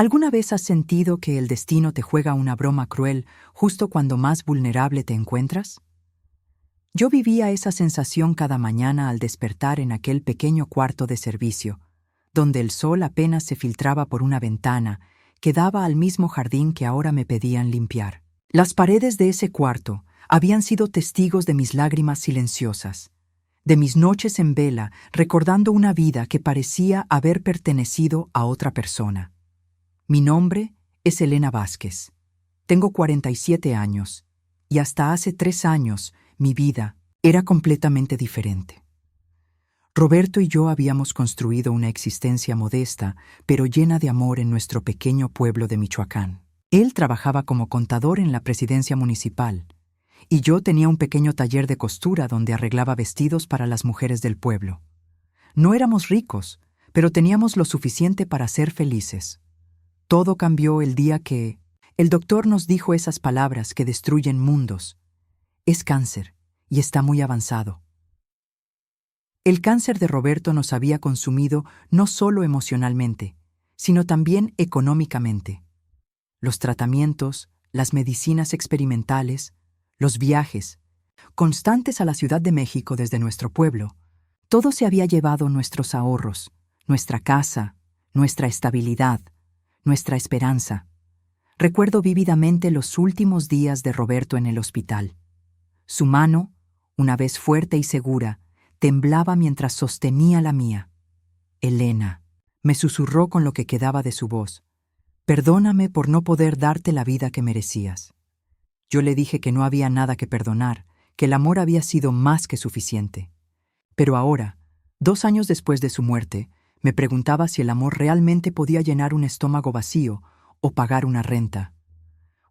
¿Alguna vez has sentido que el destino te juega una broma cruel justo cuando más vulnerable te encuentras? Yo vivía esa sensación cada mañana al despertar en aquel pequeño cuarto de servicio, donde el sol apenas se filtraba por una ventana que daba al mismo jardín que ahora me pedían limpiar. Las paredes de ese cuarto habían sido testigos de mis lágrimas silenciosas, de mis noches en vela recordando una vida que parecía haber pertenecido a otra persona. Mi nombre es Elena Vázquez. Tengo 47 años y hasta hace 3 años mi vida era completamente diferente. Roberto y yo habíamos construido una existencia modesta, pero llena de amor en nuestro pequeño pueblo de Michoacán. Él trabajaba como contador en la presidencia municipal, y yo tenía un pequeño taller de costura donde arreglaba vestidos para las mujeres del pueblo. No éramos ricos, pero teníamos lo suficiente para ser felices. Todo cambió el día que el doctor nos dijo esas palabras que destruyen mundos. Es cáncer, y está muy avanzado. El cáncer de Roberto nos había consumido no solo emocionalmente, sino también económicamente. Los tratamientos, las medicinas experimentales, los viajes, constantes a la Ciudad de México desde nuestro pueblo, todo se había llevado nuestros ahorros, nuestra casa, nuestra estabilidad, nuestra esperanza. Recuerdo vívidamente los últimos días de Roberto en el hospital. Su mano, una vez fuerte y segura, temblaba mientras sostenía la mía. Elena, me susurró con lo que quedaba de su voz. Perdóname por no poder darte la vida que merecías. Yo le dije que no había nada que perdonar, que el amor había sido más que suficiente. Pero ahora, 2 años después de su muerte, me preguntaba si el amor realmente podía llenar un estómago vacío o pagar una renta.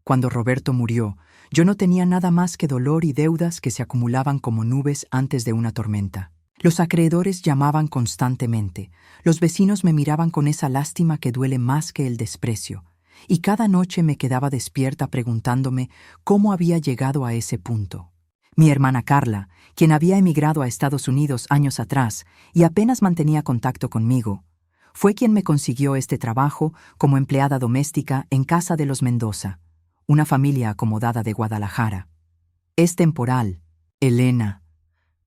Cuando Roberto murió, yo no tenía nada más que dolor y deudas que se acumulaban como nubes antes de una tormenta. Los acreedores llamaban constantemente, los vecinos me miraban con esa lástima que duele más que el desprecio, y cada noche me quedaba despierta preguntándome cómo había llegado a ese punto. Mi hermana Carla, quien había emigrado a Estados Unidos años atrás y apenas mantenía contacto conmigo, fue quien me consiguió este trabajo como empleada doméstica en casa de los Mendoza, una familia acomodada de Guadalajara. Es temporal, Elena,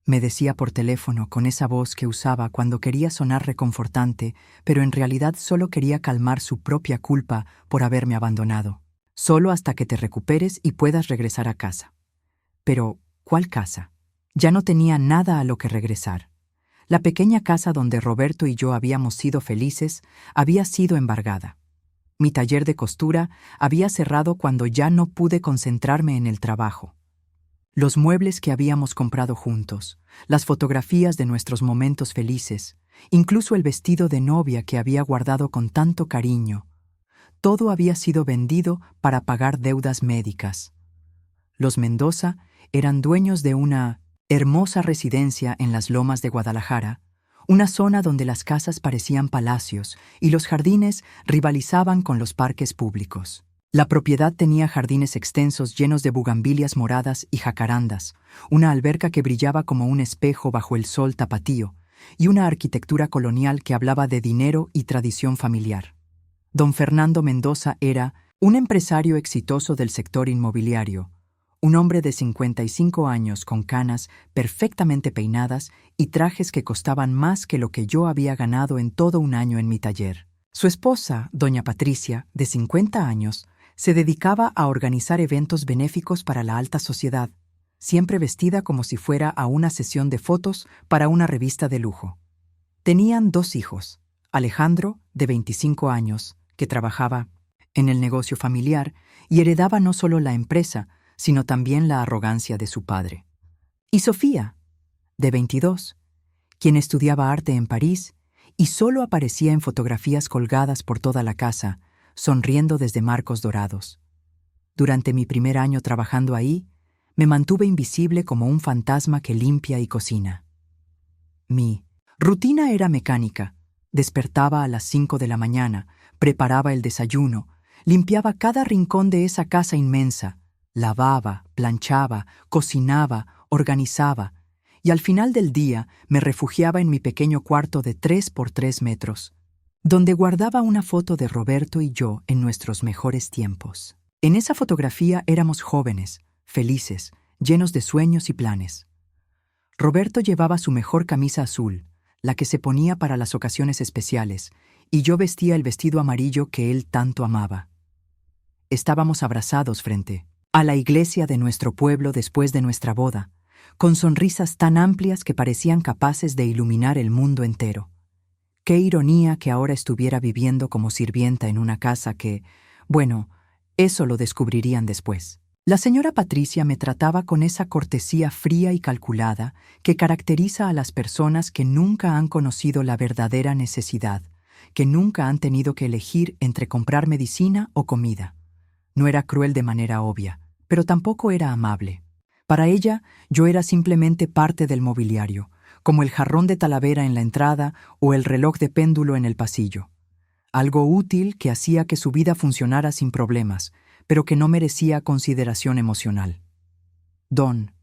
me decía por teléfono con esa voz que usaba cuando quería sonar reconfortante, pero en realidad solo quería calmar su propia culpa por haberme abandonado. Solo hasta que te recuperes y puedas regresar a casa. Pero, ¿cuál casa? Ya no tenía nada a lo que regresar. La pequeña casa donde Roberto y yo habíamos sido felices había sido embargada. Mi taller de costura había cerrado cuando ya no pude concentrarme en el trabajo. Los muebles que habíamos comprado juntos, las fotografías de nuestros momentos felices, incluso el vestido de novia que había guardado con tanto cariño, todo había sido vendido para pagar deudas médicas. Los Mendoza eran dueños de una hermosa residencia en las lomas de Guadalajara, una zona donde las casas parecían palacios y los jardines rivalizaban con los parques públicos. La propiedad tenía jardines extensos llenos de bugambilias moradas y jacarandas, una alberca que brillaba como un espejo bajo el sol tapatío, y una arquitectura colonial que hablaba de dinero y tradición familiar. Don Fernando Mendoza era un empresario exitoso del sector inmobiliario, un hombre de 55 años con canas perfectamente peinadas y trajes que costaban más que lo que yo había ganado en todo un año en mi taller. Su esposa, doña Patricia, de 50 años, se dedicaba a organizar eventos benéficos para la alta sociedad, siempre vestida como si fuera a una sesión de fotos para una revista de lujo. Tenían 2 hijos, Alejandro, de 25 años, que trabajaba en el negocio familiar y heredaba no solo la empresa, sino también la arrogancia de su padre. Y Sofía, de 22, quien estudiaba arte en París y solo aparecía en fotografías colgadas por toda la casa, sonriendo desde marcos dorados. Durante mi primer año trabajando ahí, me mantuve invisible como un fantasma que limpia y cocina. Mi rutina era mecánica. Despertaba a las 5 de la mañana, preparaba el desayuno, limpiaba cada rincón de esa casa inmensa, lavaba, planchaba, cocinaba, organizaba, y al final del día me refugiaba en mi pequeño cuarto de 3 por 3 metros. donde guardaba una foto de Roberto y yo en nuestros mejores tiempos. En esa fotografía éramos jóvenes, felices, llenos de sueños y planes. Roberto llevaba su mejor camisa azul, la que se ponía para las ocasiones especiales, y yo vestía el vestido amarillo que él tanto amaba. Estábamos abrazados frente a la iglesia de nuestro pueblo después de nuestra boda, con sonrisas tan amplias que parecían capaces de iluminar el mundo entero. Qué ironía que ahora estuviera viviendo como sirvienta en una casa que, bueno, eso lo descubrirían después. La señora Patricia me trataba con esa cortesía fría y calculada que caracteriza a las personas que nunca han conocido la verdadera necesidad, que nunca han tenido que elegir entre comprar medicina o comida. No era cruel de manera obvia, pero tampoco era amable. Para ella, yo era simplemente parte del mobiliario, como el jarrón de Talavera en la entrada o el reloj de péndulo en el pasillo. Algo útil que hacía que su vida funcionara sin problemas, pero que no merecía consideración emocional. Don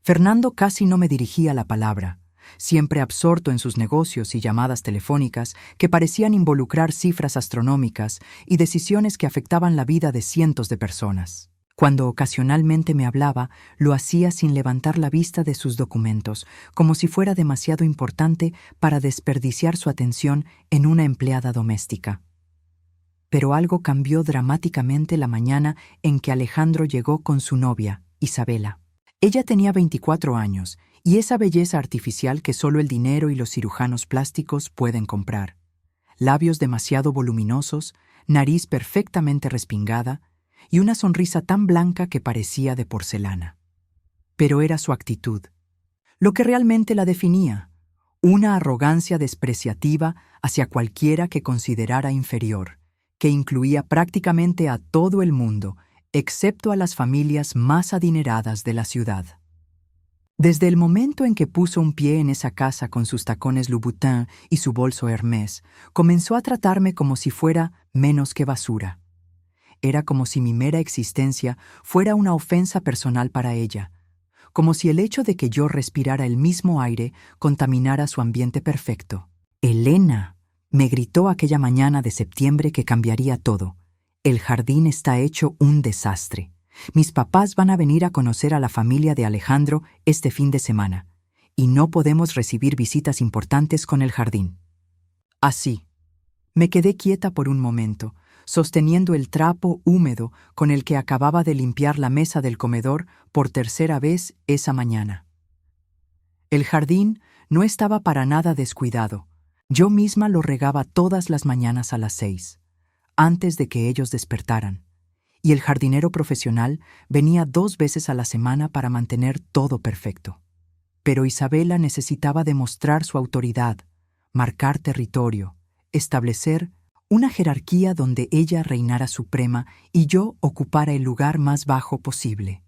Fernando casi no me dirigía la palabra, siempre absorto en sus negocios y llamadas telefónicas que parecían involucrar cifras astronómicas y decisiones que afectaban la vida de cientos de personas. Cuando ocasionalmente me hablaba, lo hacía sin levantar la vista de sus documentos, como si fuera demasiado importante para desperdiciar su atención en una empleada doméstica. Pero algo cambió dramáticamente la mañana en que Alejandro llegó con su novia, Isabela. Ella tenía 24 años, y esa belleza artificial que solo el dinero y los cirujanos plásticos pueden comprar. Labios demasiado voluminosos, nariz perfectamente respingada, y una sonrisa tan blanca que parecía de porcelana. Pero era su actitud, lo que realmente la definía, una arrogancia despreciativa hacia cualquiera que considerara inferior, que incluía prácticamente a todo el mundo, excepto a las familias más adineradas de la ciudad. Desde el momento en que puso un pie en esa casa con sus tacones Louboutin y su bolso Hermès, comenzó a tratarme como si fuera menos que basura. Era como si mi mera existencia fuera una ofensa personal para ella, como si el hecho de que yo respirara el mismo aire contaminara su ambiente perfecto. «Elena», me gritó aquella mañana de septiembre que cambiaría todo. «El jardín está hecho un desastre. Mis papás van a venir a conocer a la familia de Alejandro este fin de semana, y no podemos recibir visitas importantes con el jardín». Así. Me quedé quieta por un momento, sosteniendo el trapo húmedo con el que acababa de limpiar la mesa del comedor por tercera vez esa mañana. El jardín no estaba para nada descuidado. Yo misma lo regaba todas las mañanas a las 6, antes de que ellos despertaran, y el jardinero profesional venía 2 veces a la semana para mantener todo perfecto. Pero Isabela necesitaba demostrar su autoridad, marcar territorio, establecer una jerarquía donde ella reinara suprema y yo ocupara el lugar más bajo posible.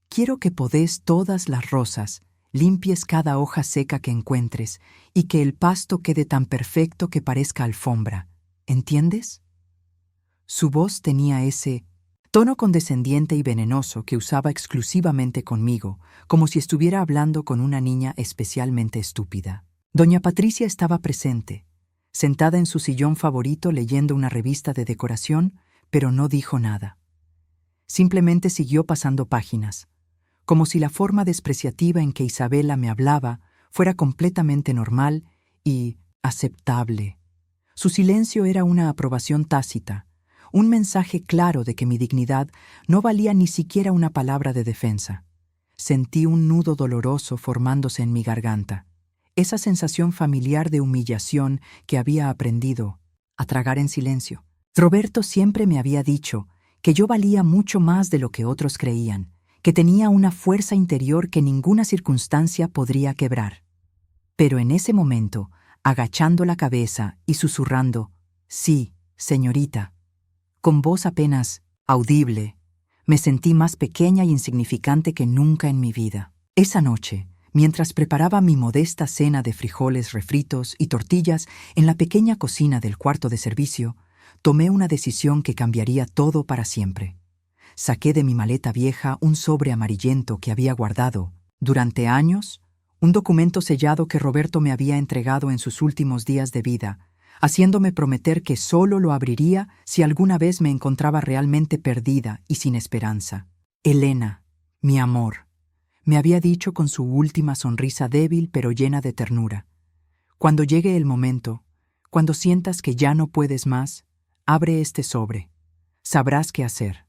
«Quiero que podés todas las rosas, limpies cada hoja seca que encuentres y que el pasto quede tan perfecto que parezca alfombra. ¿Entiendes?». Su voz tenía ese tono condescendiente y venenoso que usaba exclusivamente conmigo, como si estuviera hablando con una niña especialmente estúpida. Doña Patricia estaba presente, sentada en su sillón favorito leyendo una revista de decoración, pero no dijo nada. Simplemente siguió pasando páginas, como si la forma despreciativa en que Isabela me hablaba fuera completamente normal y aceptable. Su silencio era una aprobación tácita, un mensaje claro de que mi dignidad no valía ni siquiera una palabra de defensa. Sentí un nudo doloroso formándose en mi garganta. Esa sensación familiar de humillación que había aprendido a tragar en silencio. Roberto siempre me había dicho que yo valía mucho más de lo que otros creían, que tenía una fuerza interior que ninguna circunstancia podría quebrar. Pero en ese momento, agachando la cabeza y susurrando, «Sí, señorita», con voz apenas audible, me sentí más pequeña y insignificante que nunca en mi vida. Esa noche, mientras preparaba mi modesta cena de frijoles refritos y tortillas en la pequeña cocina del cuarto de servicio, tomé una decisión que cambiaría todo para siempre. Saqué de mi maleta vieja un sobre amarillento que había guardado, durante años, un documento sellado que Roberto me había entregado en sus últimos días de vida, haciéndome prometer que solo lo abriría si alguna vez me encontraba realmente perdida y sin esperanza. Elena, mi amor, me había dicho con su última sonrisa débil pero llena de ternura. Cuando llegue el momento, cuando sientas que ya no puedes más, abre este sobre. Sabrás qué hacer.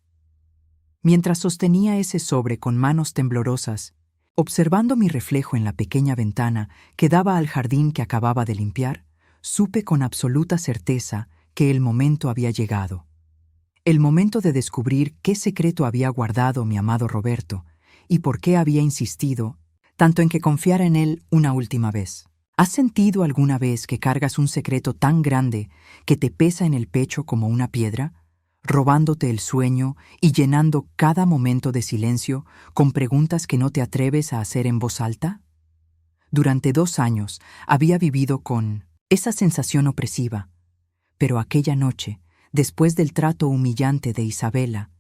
Mientras sostenía ese sobre con manos temblorosas, observando mi reflejo en la pequeña ventana que daba al jardín que acababa de limpiar, supe con absoluta certeza que el momento había llegado. El momento de descubrir qué secreto había guardado mi amado Roberto y por qué había insistido tanto en que confiara en él una última vez. ¿Has sentido alguna vez que cargas un secreto tan grande que te pesa en el pecho como una piedra, robándote el sueño y llenando cada momento de silencio con preguntas que no te atreves a hacer en voz alta? Durante 2 años había vivido con esa sensación opresiva, pero aquella noche, después del trato humillante de Isabela,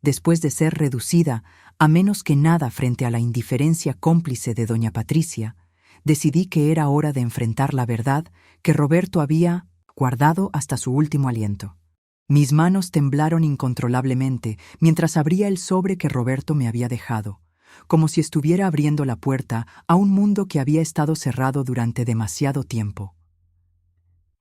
después de ser reducida a menos que nada frente a la indiferencia cómplice de doña Patricia, decidí que era hora de enfrentar la verdad que Roberto había guardado hasta su último aliento. Mis manos temblaron incontrolablemente mientras abría el sobre que Roberto me había dejado, como si estuviera abriendo la puerta a un mundo que había estado cerrado durante demasiado tiempo.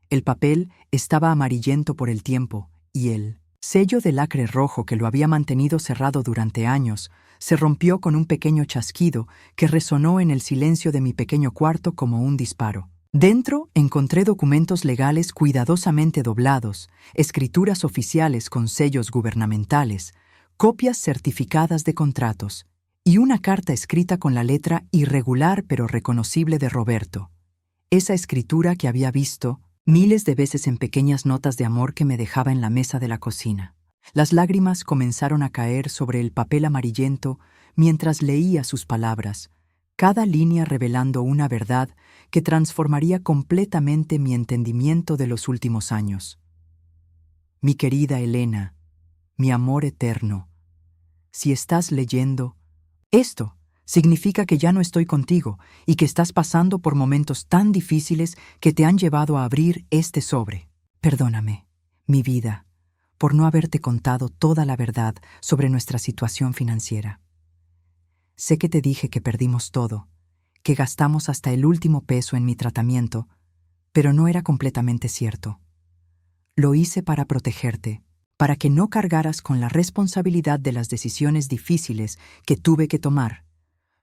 El papel estaba amarillento por el tiempo y el sello de lacre rojo que lo había mantenido cerrado durante años se rompió con un pequeño chasquido que resonó en el silencio de mi pequeño cuarto como un disparo. Dentro encontré documentos legales cuidadosamente doblados, escrituras oficiales con sellos gubernamentales, copias certificadas de contratos y una carta escrita con la letra irregular pero reconocible de Roberto. Esa escritura que había visto miles de veces en pequeñas notas de amor que me dejaba en la mesa de la cocina. Las lágrimas comenzaron a caer sobre el papel amarillento mientras leía sus palabras, cada línea revelando una verdad que transformaría completamente mi entendimiento de los últimos años. Mi querida Elena, mi amor eterno, si estás leyendo esto, significa que ya no estoy contigo y que estás pasando por momentos tan difíciles que te han llevado a abrir este sobre. Perdóname, mi vida, por no haberte contado toda la verdad sobre nuestra situación financiera. Sé que te dije que perdimos todo, que gastamos hasta el último peso en mi tratamiento, pero no era completamente cierto. Lo hice para protegerte, para que no cargaras con la responsabilidad de las decisiones difíciles que tuve que tomar.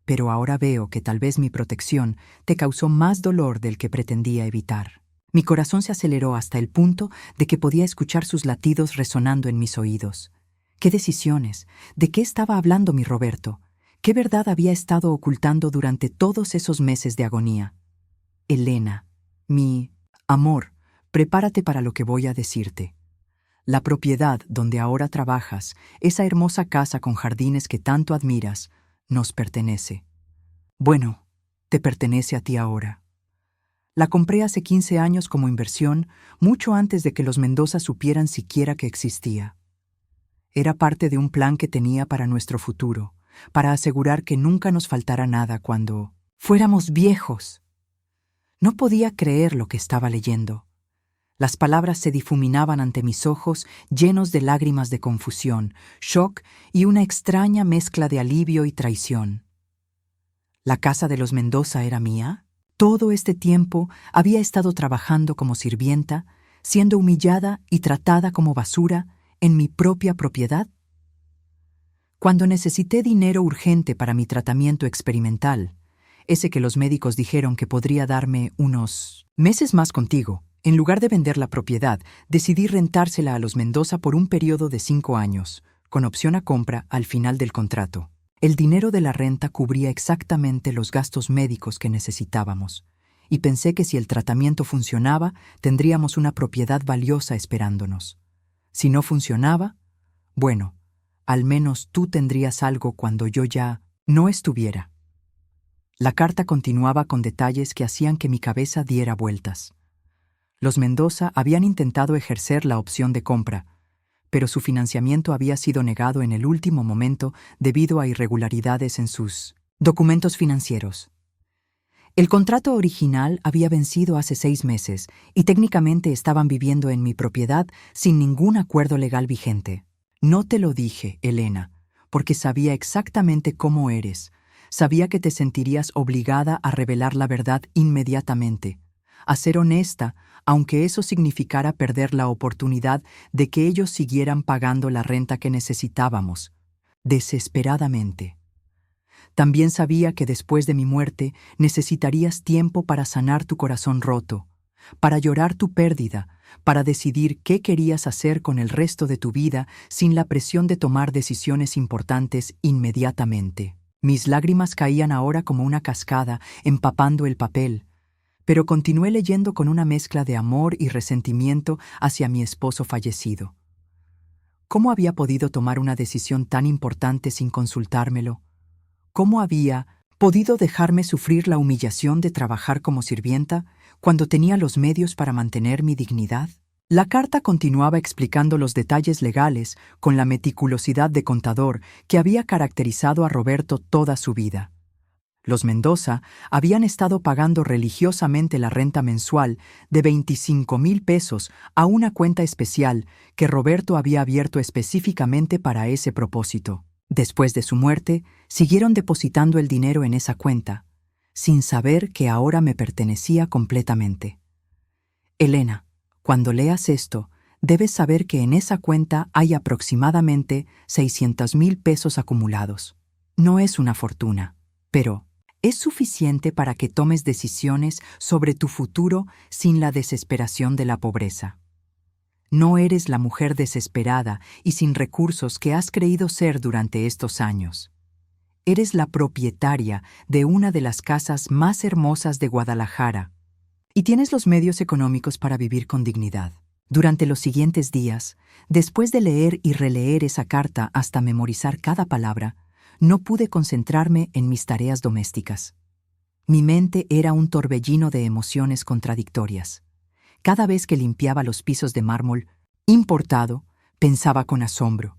Pero ahora veo que tal vez mi protección te causó más dolor del que pretendía evitar. Mi corazón se aceleró hasta el punto de que podía escuchar sus latidos resonando en mis oídos. ¿Qué decisiones? ¿De qué estaba hablando mi Roberto? ¿Qué verdad había estado ocultando durante todos esos meses de agonía? Elena, mi amor, prepárate para lo que voy a decirte. La propiedad donde ahora trabajas, esa hermosa casa con jardines que tanto admiras, nos pertenece. Bueno, te pertenece a ti ahora. La compré hace 15 años como inversión, mucho antes de que los Mendoza supieran siquiera que existía. Era parte de un plan que tenía para nuestro futuro, para asegurar que nunca nos faltara nada cuando fuéramos viejos. No podía creer lo que estaba leyendo. Las palabras se difuminaban ante mis ojos llenos de lágrimas de confusión, shock y una extraña mezcla de alivio y traición. ¿La casa de los Mendoza era mía? Todo este tiempo había estado trabajando como sirvienta, siendo humillada y tratada como basura en mi propia propiedad. Cuando necesité dinero urgente para mi tratamiento experimental, ese que los médicos dijeron que podría darme unos meses más contigo, en lugar de vender la propiedad, decidí rentársela a los Mendoza por un periodo de 5 años, con opción a compra al final del contrato. El dinero de la renta cubría exactamente los gastos médicos que necesitábamos, y pensé que si el tratamiento funcionaba, tendríamos una propiedad valiosa esperándonos. Si no funcionaba, bueno, al menos tú tendrías algo cuando yo ya no estuviera. La carta continuaba con detalles que hacían que mi cabeza diera vueltas. Los Mendoza habían intentado ejercer la opción de compra, pero su financiamiento había sido negado en el último momento debido a irregularidades en sus documentos financieros. El contrato original había vencido hace 6 meses y técnicamente estaban viviendo en mi propiedad sin ningún acuerdo legal vigente. No te lo dije, Elena, porque sabía exactamente cómo eres. Sabía que te sentirías obligada a revelar la verdad inmediatamente, a ser honesta, aunque eso significara perder la oportunidad de que ellos siguieran pagando la renta que necesitábamos, desesperadamente. También sabía que después de mi muerte necesitarías tiempo para sanar tu corazón roto, para llorar tu pérdida, para decidir qué querías hacer con el resto de tu vida sin la presión de tomar decisiones importantes inmediatamente. Mis lágrimas caían ahora como una cascada, empapando el papel, pero continué leyendo con una mezcla de amor y resentimiento hacia mi esposo fallecido. ¿Cómo había podido tomar una decisión tan importante sin consultármelo? ¿Cómo había podido dejarme sufrir la humillación de trabajar como sirvienta cuando tenía los medios para mantener mi dignidad? La carta continuaba explicando los detalles legales con la meticulosidad de contador que había caracterizado a Roberto toda su vida. Los Mendoza habían estado pagando religiosamente la renta mensual de 25,000 pesos a una cuenta especial que Roberto había abierto específicamente para ese propósito. Después de su muerte, siguieron depositando el dinero en esa cuenta, sin saber que ahora me pertenecía completamente. Elena, cuando leas esto, debes saber que en esa cuenta hay aproximadamente 600,000 pesos acumulados. No es una fortuna, pero es suficiente para que tomes decisiones sobre tu futuro sin la desesperación de la pobreza. No eres la mujer desesperada y sin recursos que has creído ser durante estos años. Eres la propietaria de una de las casas más hermosas de Guadalajara y tienes los medios económicos para vivir con dignidad. Durante los siguientes días, después de leer y releer esa carta hasta memorizar cada palabra, no pude concentrarme en mis tareas domésticas. Mi mente era un torbellino de emociones contradictorias. Cada vez que limpiaba los pisos de mármol importado, pensaba con asombro: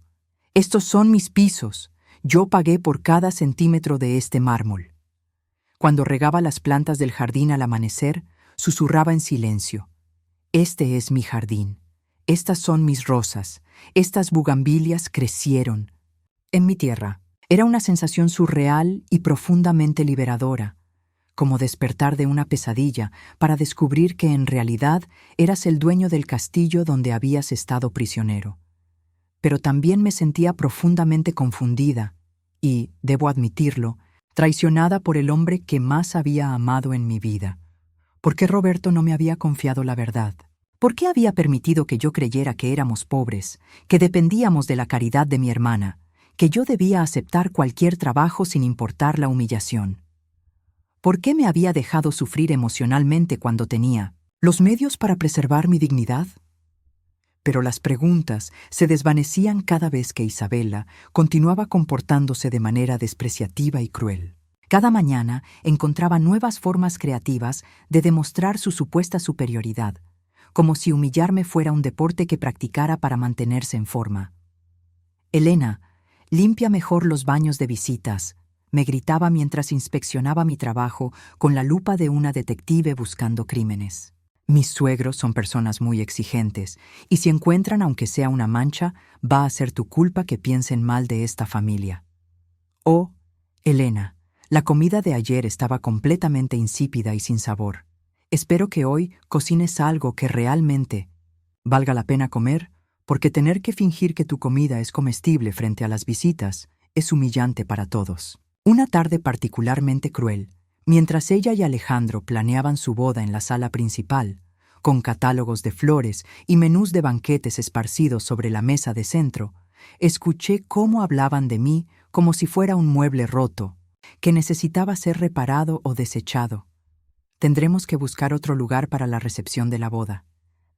estos son mis pisos, yo pagué por cada centímetro de este mármol. Cuando regaba las plantas del jardín al amanecer, susurraba en silencio: este es mi jardín, estas son mis rosas, estas bugambilias crecieron en mi tierra. Era una sensación surreal y profundamente liberadora, como despertar de una pesadilla para descubrir que en realidad eras el dueño del castillo donde habías estado prisionero. Pero también me sentía profundamente confundida y, debo admitirlo, traicionada por el hombre que más había amado en mi vida. ¿Por qué Roberto no me había confiado la verdad? ¿Por qué había permitido que yo creyera que éramos pobres, que dependíamos de la caridad de mi hermana, que yo debía aceptar cualquier trabajo sin importar la humillación? ¿Por qué me había dejado sufrir emocionalmente cuando tenía los medios para preservar mi dignidad? Pero las preguntas se desvanecían cada vez que Isabela continuaba comportándose de manera despreciativa y cruel. Cada mañana encontraba nuevas formas creativas de demostrar su supuesta superioridad, como si humillarme fuera un deporte que practicara para mantenerse en forma. «Elena, limpia mejor los baños de visitas», me gritaba mientras inspeccionaba mi trabajo con la lupa de una detective buscando crímenes. Mis suegros son personas muy exigentes, y si encuentran aunque sea una mancha, va a ser tu culpa que piensen mal de esta familia. Oh, Elena, la comida de ayer estaba completamente insípida y sin sabor. Espero que hoy cocines algo que realmente valga la pena comer, porque tener que fingir que tu comida es comestible frente a las visitas es humillante para todos. Una tarde particularmente cruel, mientras ella y Alejandro planeaban su boda en la sala principal, con catálogos de flores y menús de banquetes esparcidos sobre la mesa de centro, escuché cómo hablaban de mí como si fuera un mueble roto, que necesitaba ser reparado o desechado. «Tendremos que buscar otro lugar para la recepción de la boda»,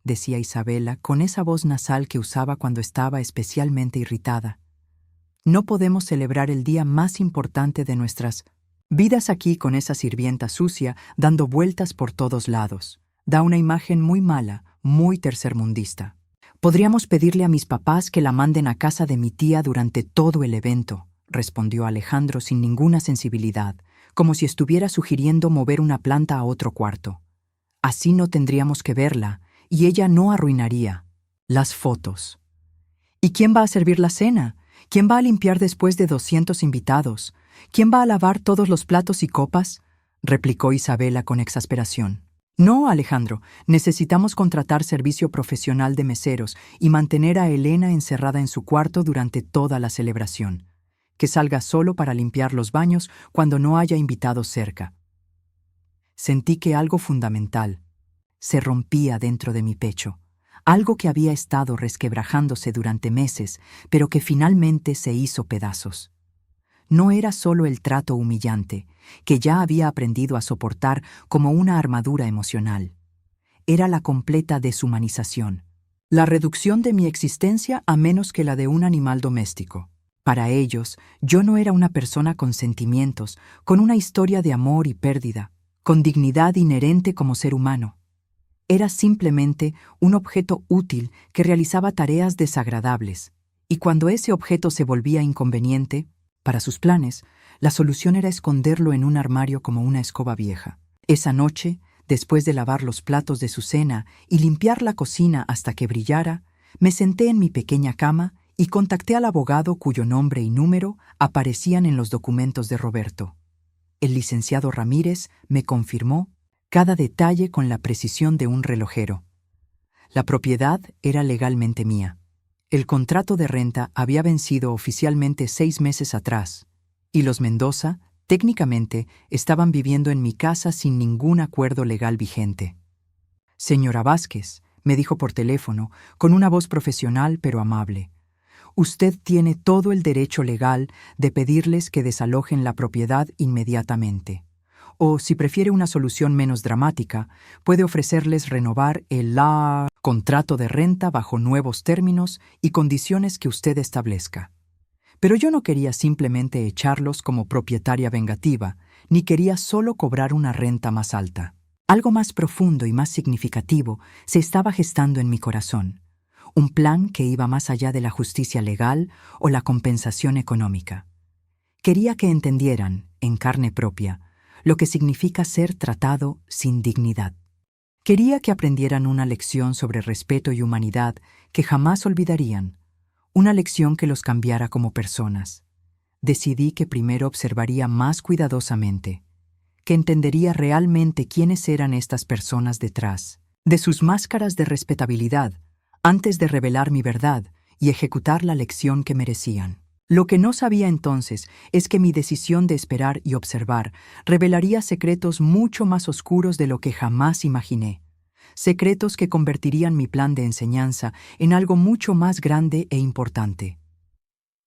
decía Isabela con esa voz nasal que usaba cuando estaba especialmente irritada. «No podemos celebrar el día más importante de nuestras vidas aquí con esa sirvienta sucia dando vueltas por todos lados. Da una imagen muy mala, muy tercermundista. Podríamos pedirle a mis papás que la manden a casa de mi tía durante todo el evento», respondió Alejandro sin ninguna sensibilidad, como si estuviera sugiriendo mover una planta a otro cuarto. Así no tendríamos que verla, y ella no arruinaría las fotos. ¿Y quién va a servir la cena? ¿Quién va a limpiar después de 200 invitados? ¿Quién va a lavar todos los platos y copas?, replicó Isabela con exasperación. No, Alejandro, necesitamos contratar servicio profesional de meseros y mantener a Elena encerrada en su cuarto durante toda la celebración. Que salga solo para limpiar los baños cuando no haya invitados cerca. Sentí que algo fundamental se rompía dentro de mi pecho, algo que había estado resquebrajándose durante meses, pero que finalmente se hizo pedazos. No era solo el trato humillante, que ya había aprendido a soportar como una armadura emocional. Era la completa deshumanización, la reducción de mi existencia a menos que la de un animal doméstico. Para ellos, yo no era una persona con sentimientos, con una historia de amor y pérdida, con dignidad inherente como ser humano. Era simplemente un objeto útil que realizaba tareas desagradables, y cuando ese objeto se volvía inconveniente, para sus planes, la solución era esconderlo en un armario como una escoba vieja. Esa noche, después de lavar los platos de su cena y limpiar la cocina hasta que brillara, me senté en mi pequeña cama y contacté al abogado cuyo nombre y número aparecían en los documentos de Roberto. El licenciado Ramírez me confirmó cada detalle con la precisión de un relojero. La propiedad era legalmente mía. El contrato de renta había vencido oficialmente 6 meses atrás, y los Mendoza, técnicamente, estaban viviendo en mi casa sin ningún acuerdo legal vigente. «Señora Vázquez», me dijo por teléfono, con una voz profesional pero amable, «usted tiene todo el derecho legal de pedirles que desalojen la propiedad inmediatamente. O, si prefiere una solución menos dramática, puede ofrecerles renovar el contrato de renta bajo nuevos términos y condiciones que usted establezca». Pero yo no quería simplemente echarlos como propietaria vengativa, ni quería solo cobrar una renta más alta. Algo más profundo y más significativo se estaba gestando en mi corazón. Un plan que iba más allá de la justicia legal o la compensación económica. Quería que entendieran, en carne propia, lo que significa ser tratado sin dignidad. Quería que aprendieran una lección sobre respeto y humanidad que jamás olvidarían, una lección que los cambiara como personas. Decidí que primero observaría más cuidadosamente, que entendería realmente quiénes eran estas personas detrás de sus máscaras de respetabilidad, antes de revelar mi verdad y ejecutar la lección que merecían. Lo que no sabía entonces es que mi decisión de esperar y observar revelaría secretos mucho más oscuros de lo que jamás imaginé. Secretos que convertirían mi plan de enseñanza en algo mucho más grande e importante.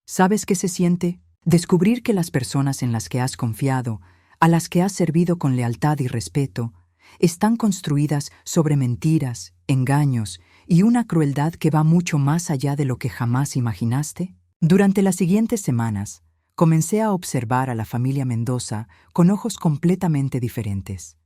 ¿Sabes qué se siente? Descubrir que las personas en las que has confiado, a las que has servido con lealtad y respeto, están construidas sobre mentiras, engaños y una crueldad que va mucho más allá de lo que jamás imaginaste. Durante las siguientes semanas, comencé a observar a la familia Mendoza con ojos completamente diferentes.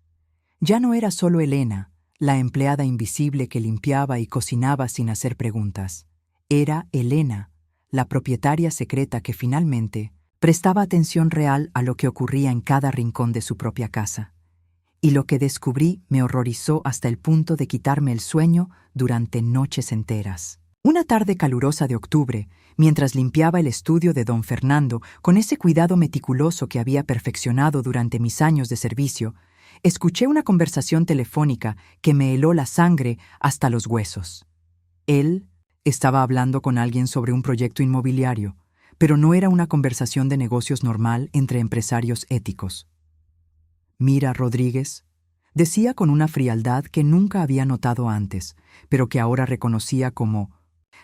Ya no era solo Elena, la empleada invisible que limpiaba y cocinaba sin hacer preguntas. Era Elena, la propietaria secreta que finalmente prestaba atención real a lo que ocurría en cada rincón de su propia casa. Y lo que descubrí me horrorizó hasta el punto de quitarme el sueño durante noches enteras. Una tarde calurosa de octubre, mientras limpiaba el estudio de don Fernando con ese cuidado meticuloso que había perfeccionado durante mis años de servicio, escuché una conversación telefónica que me heló la sangre hasta los huesos. Él estaba hablando con alguien sobre un proyecto inmobiliario, pero no era una conversación de negocios normal entre empresarios éticos. «Mira, Rodríguez», decía con una frialdad que nunca había notado antes, pero que ahora reconocía como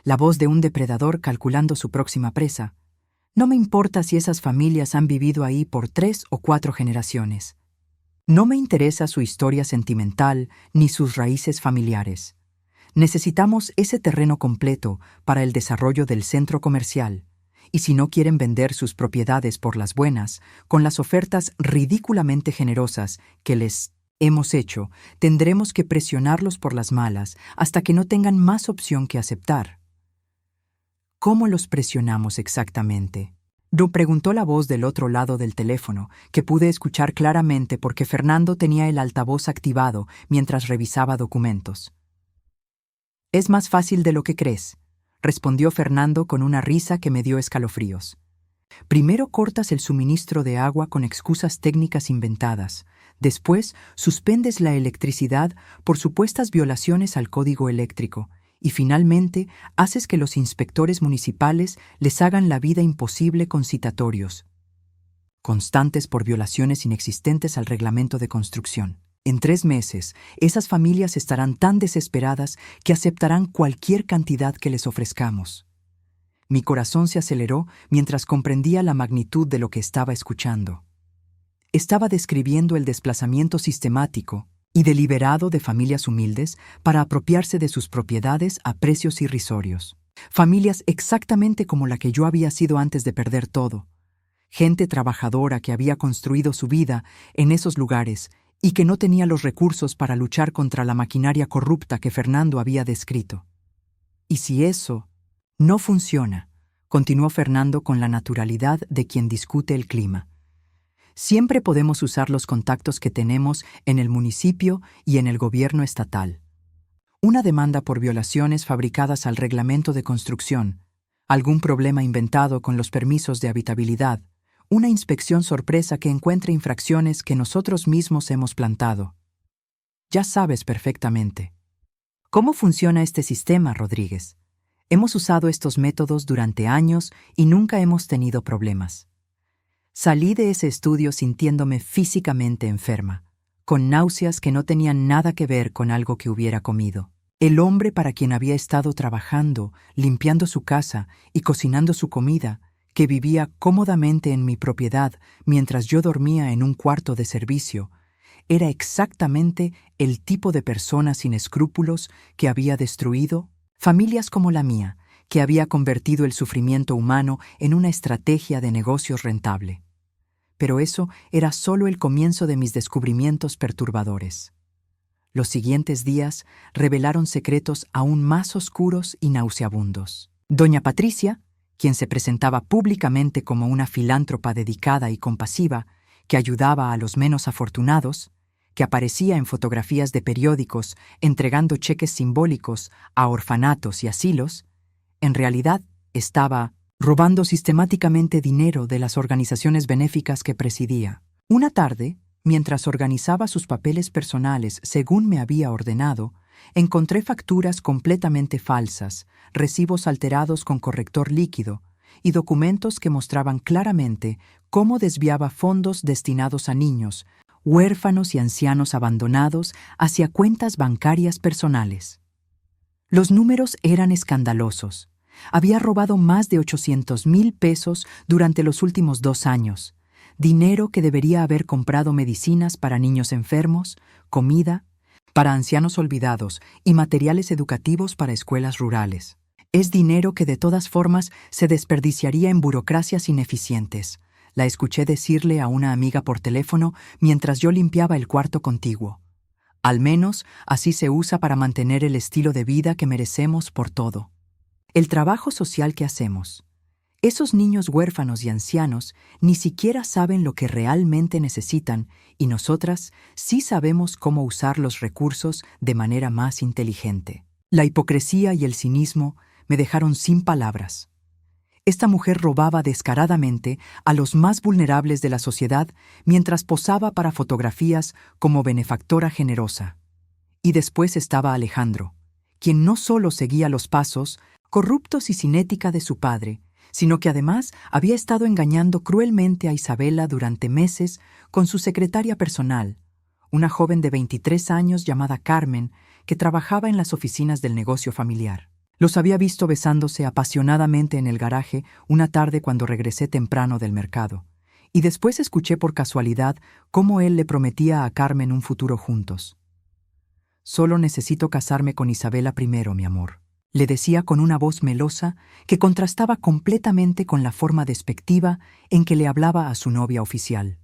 la voz de un depredador calculando su próxima presa. «No me importa si esas familias han vivido ahí por 3 o 4 generaciones. No me interesa su historia sentimental ni sus raíces familiares. Necesitamos ese terreno completo para el desarrollo del centro comercial, y si no quieren vender sus propiedades por las buenas, con las ofertas ridículamente generosas que les hemos hecho, tendremos que presionarlos por las malas hasta que no tengan más opción que aceptar». «¿Cómo los presionamos exactamente?», Preguntó la voz del otro lado del teléfono, que pude escuchar claramente porque Fernando tenía el altavoz activado mientras revisaba documentos. «Es más fácil de lo que crees», respondió Fernando con una risa que me dio escalofríos. «Primero cortas el suministro de agua con excusas técnicas inventadas. Después suspendes la electricidad por supuestas violaciones al código eléctrico. Y finalmente haces que los inspectores municipales les hagan la vida imposible con citatorios constantes por violaciones inexistentes al reglamento de construcción. En 3 meses, esas familias estarán tan desesperadas que aceptarán cualquier cantidad que les ofrezcamos». Mi corazón se aceleró mientras comprendía la magnitud de lo que estaba escuchando. Estaba describiendo el desplazamiento sistemático y deliberado de familias humildes para apropiarse de sus propiedades a precios irrisorios. Familias exactamente como la que yo había sido antes de perder todo. Gente trabajadora que había construido su vida en esos lugares y que no tenía los recursos para luchar contra la maquinaria corrupta que Fernando había descrito. «Y si eso no funciona», continuó Fernando con la naturalidad de quien discute el clima, «siempre podemos usar los contactos que tenemos en el municipio y en el gobierno estatal. Una demanda por violaciones fabricadas al reglamento de construcción, algún problema inventado con los permisos de habitabilidad, una inspección sorpresa que encuentre infracciones que nosotros mismos hemos plantado. Ya sabes perfectamente cómo funciona este sistema, Rodríguez. Hemos usado estos métodos durante años y nunca hemos tenido problemas». Salí de ese estudio sintiéndome físicamente enferma, con náuseas que no tenían nada que ver con algo que hubiera comido. El hombre para quien había estado trabajando, limpiando su casa y cocinando su comida, que vivía cómodamente en mi propiedad mientras yo dormía en un cuarto de servicio, era exactamente el tipo de persona sin escrúpulos que había destruido familias como la mía, que había convertido el sufrimiento humano en una estrategia de negocios rentable. Pero eso era solo el comienzo de mis descubrimientos perturbadores. Los siguientes días revelaron secretos aún más oscuros y nauseabundos. Doña Patricia, quien se presentaba públicamente como una filántropa dedicada y compasiva, que ayudaba a los menos afortunados, que aparecía en fotografías de periódicos entregando cheques simbólicos a orfanatos y asilos, en realidad estaba robando sistemáticamente dinero de las organizaciones benéficas que presidía. Una tarde, mientras organizaba sus papeles personales según me había ordenado, encontré facturas completamente falsas, recibos alterados con corrector líquido y documentos que mostraban claramente cómo desviaba fondos destinados a niños, huérfanos y ancianos abandonados hacia cuentas bancarias personales. Los números eran escandalosos. Había robado más de 800,000 pesos durante los últimos 2 años, dinero que debería haber comprado medicinas para niños enfermos, comida, para ancianos olvidados y materiales educativos para escuelas rurales. Es dinero que de todas formas se desperdiciaría en burocracias ineficientes, la escuché decirle a una amiga por teléfono mientras yo limpiaba el cuarto contiguo. Al menos así se usa para mantener el estilo de vida que merecemos por todo. El trabajo social que hacemos. Esos niños huérfanos y ancianos ni siquiera saben lo que realmente necesitan y nosotras sí sabemos cómo usar los recursos de manera más inteligente. La hipocresía y el cinismo me dejaron sin palabras. Esta mujer robaba descaradamente a los más vulnerables de la sociedad mientras posaba para fotografías como benefactora generosa. Y después estaba Alejandro, quien no solo seguía los pasos corruptos y sin ética de su padre, sino que además había estado engañando cruelmente a Isabela durante meses con su secretaria personal, una joven de 23 años llamada Carmen, que trabajaba en las oficinas del negocio familiar. Los había visto besándose apasionadamente en el garaje una tarde cuando regresé temprano del mercado, y después escuché por casualidad cómo él le prometía a Carmen un futuro juntos. «Solo necesito casarme con Isabela primero, mi amor», le decía con una voz melosa que contrastaba completamente con la forma despectiva en que le hablaba a su novia oficial.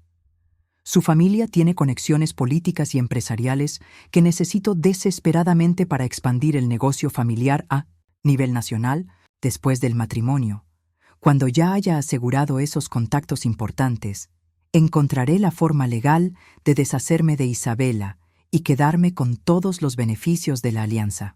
«Su familia tiene conexiones políticas y empresariales que necesito desesperadamente para expandir el negocio familiar a nivel nacional después del matrimonio, Cuando ya haya asegurado esos contactos importantes, encontraré la forma legal de deshacerme de Isabela y quedarme con todos los beneficios de la alianza.